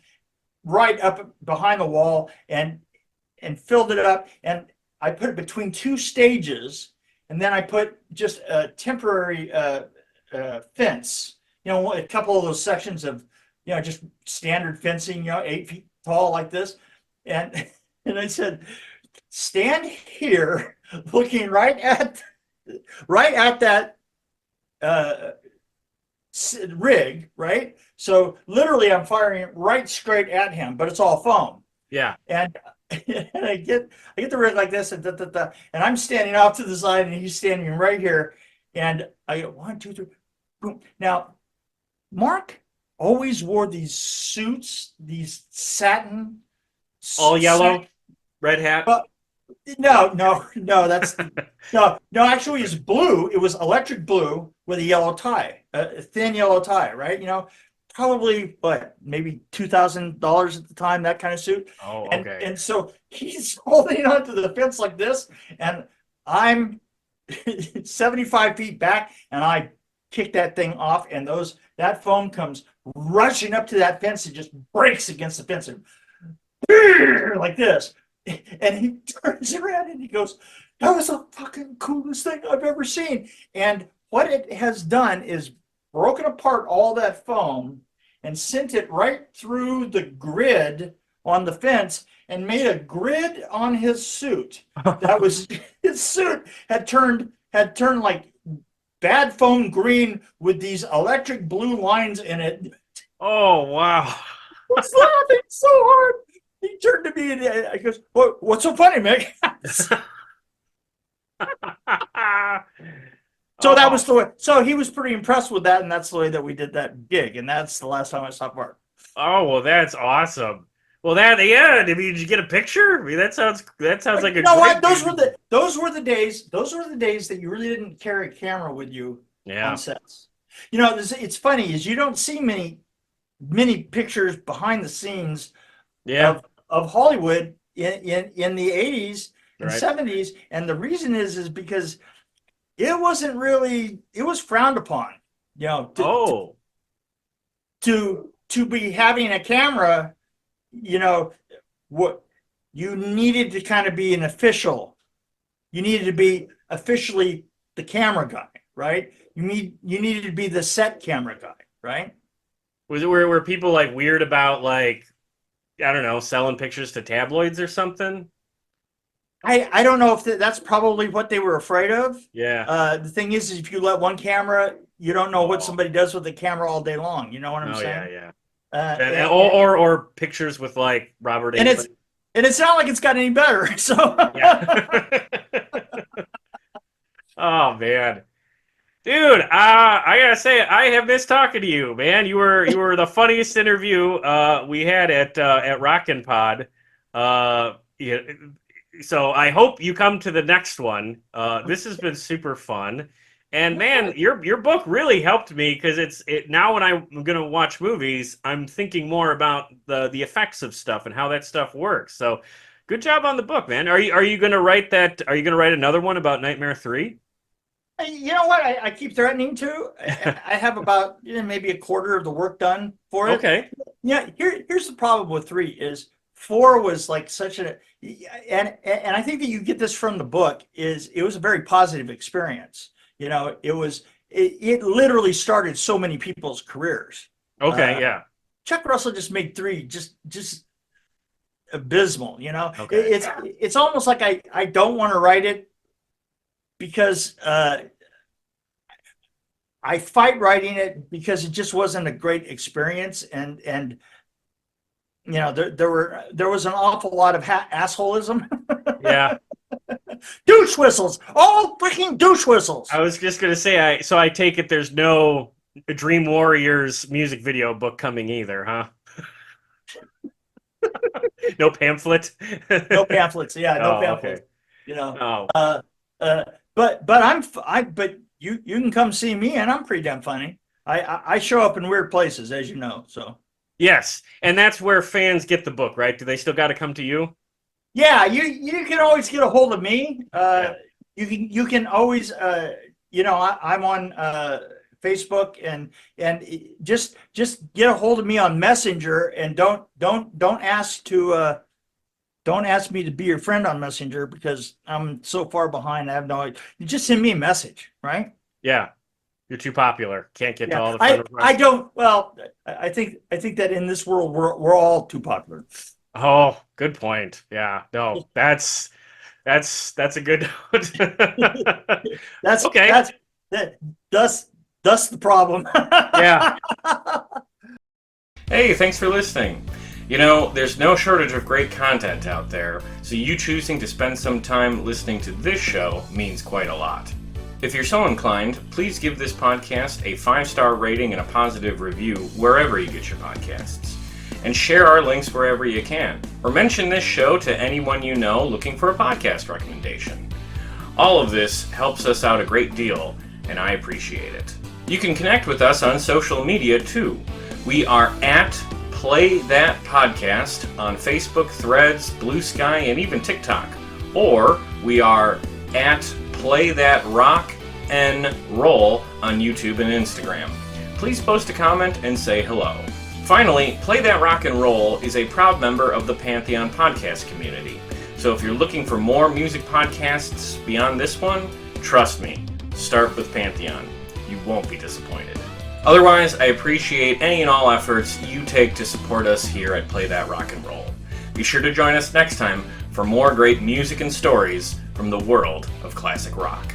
right up behind the wall and filled it up. And I put it between 2 stages, and then I put just a temporary fence, a couple of those sections of, just standard fencing, 8 feet tall like this. And I said, stand here looking right at that rig, right? So literally I'm firing right straight at him, but it's all foam. Yeah. And I get the rig like this, and and I'm standing off to the side, and he's standing right here, and I go 1, 2, 3, boom. Now, Mark always wore these suits, these satin, all yellow, red hat. No, that's no. Actually, it's blue. It was electric blue with a yellow tie, a thin yellow tie, right? Probably maybe $2,000 at the time, that kind of suit. Oh, okay. And so he's holding onto the fence like this, and I'm 75 feet back, and I kick that thing off, and that foam comes rushing up to that fence and just breaks against the fence and like this. And he turns around and he goes, "That was the fucking coolest thing I've ever seen." And what it has done is broken apart all that foam and sent it right through the grid on the fence and made a grid on his suit. That was his suit had turned like bad foam green with these electric blue lines in it. Oh, wow. I was laughing so hard. He turned to me and I goes, "What's so funny, Mick?" So that was the way. So he was pretty impressed with that, and that's the way that we did that gig, and that's the last time I saw Bart. Oh, well, that's awesome. Well, I mean, did you get a picture? I mean, that sounds like a. You know what? Those were the days that you really didn't carry a camera with you on sets. You know, it's funny is you don't see many pictures behind the scenes of Hollywood in the 80s and 70s, and the reason is because it was frowned upon, you know, to be having a camera, you know, what you needed to kind of be an official. You needed to be officially the camera guy, right? You needed to be the set camera guy, right? Were people like weird about, like, I don't know, selling pictures to tabloids or something? I don't know if that's probably what they were afraid of. Yeah. The thing is if you let one camera, you don't know what somebody does with the camera all day long. You know what I'm saying? Yeah. Or pictures with like Robert. And it's not like it's got any better. So. Yeah. Oh man, dude, I gotta say I have missed talking to you, man. You were the funniest interview we had at Rockin' Pod. Yeah. So I hope you come to the next one. This has been super fun, and man, your book really helped me because now when I'm gonna watch movies, I'm thinking more about the effects of stuff and how that stuff works. So, good job on the book, man. Are you gonna write that? Are you gonna write another one about Nightmare 3? You know what? I keep threatening to. I have about maybe a quarter of the work done for it. Okay. Yeah. Here's the problem with 3 is 4 was like such a, and I think that you get this from the book is it was a very positive experience. You know, it literally started so many people's careers. Okay. Yeah. Chuck Russell just made 3 just abysmal. You know, Okay. it's almost like I don't want to write it because I fight writing it because it just wasn't a great experience and you know there was an awful lot of assholism. Yeah. Douche whistles, all freaking douche whistles. I was just gonna say, so I take it there's no Dream Warriors music video book coming either, huh? No pamphlet. No pamphlets. Yeah, no pamphlets. Okay. You know. Oh. But you can come see me, and I'm pretty damn funny. I show up in weird places, as you know. So. Yes, and that's where fans get the book, right? Do they still got to come to you? Yeah, you can always get a hold of me. You can always you know I'm on Facebook and just get a hold of me on Messenger and don't ask me to be your friend on Messenger because I'm so far behind. I have no idea. You just send me a message, right? Yeah, you're too popular. Can't get to all the. I don't. Well, I think that in this world we're all too popular. Oh, good point. Yeah, no, that's a good note. That's okay. That's the problem. Yeah. Hey, thanks for listening. You know, there's no shortage of great content out there, so you choosing to spend some time listening to this show means quite a lot. If you're so inclined, please give this podcast a 5-star rating and a positive review wherever you get your podcasts. And share our links wherever you can. Or mention this show to anyone you know looking for a podcast recommendation. All of this helps us out a great deal, and I appreciate it. You can connect with us on social media too. We are at Play That Podcast on Facebook, Threads, Blue Sky, and even TikTok. Or we are at Play That Rock RN-Roll on YouTube and Instagram. Please post a comment and say hello. Finally, Play That Rock and Roll is a proud member of the Pantheon podcast community. So if you're looking for more music podcasts beyond this one, trust me, start with Pantheon. You won't be disappointed. Otherwise, I appreciate any and all efforts you take to support us here at Play That Rock and Roll. Be sure to join us next time for more great music and stories from the world of classic rock.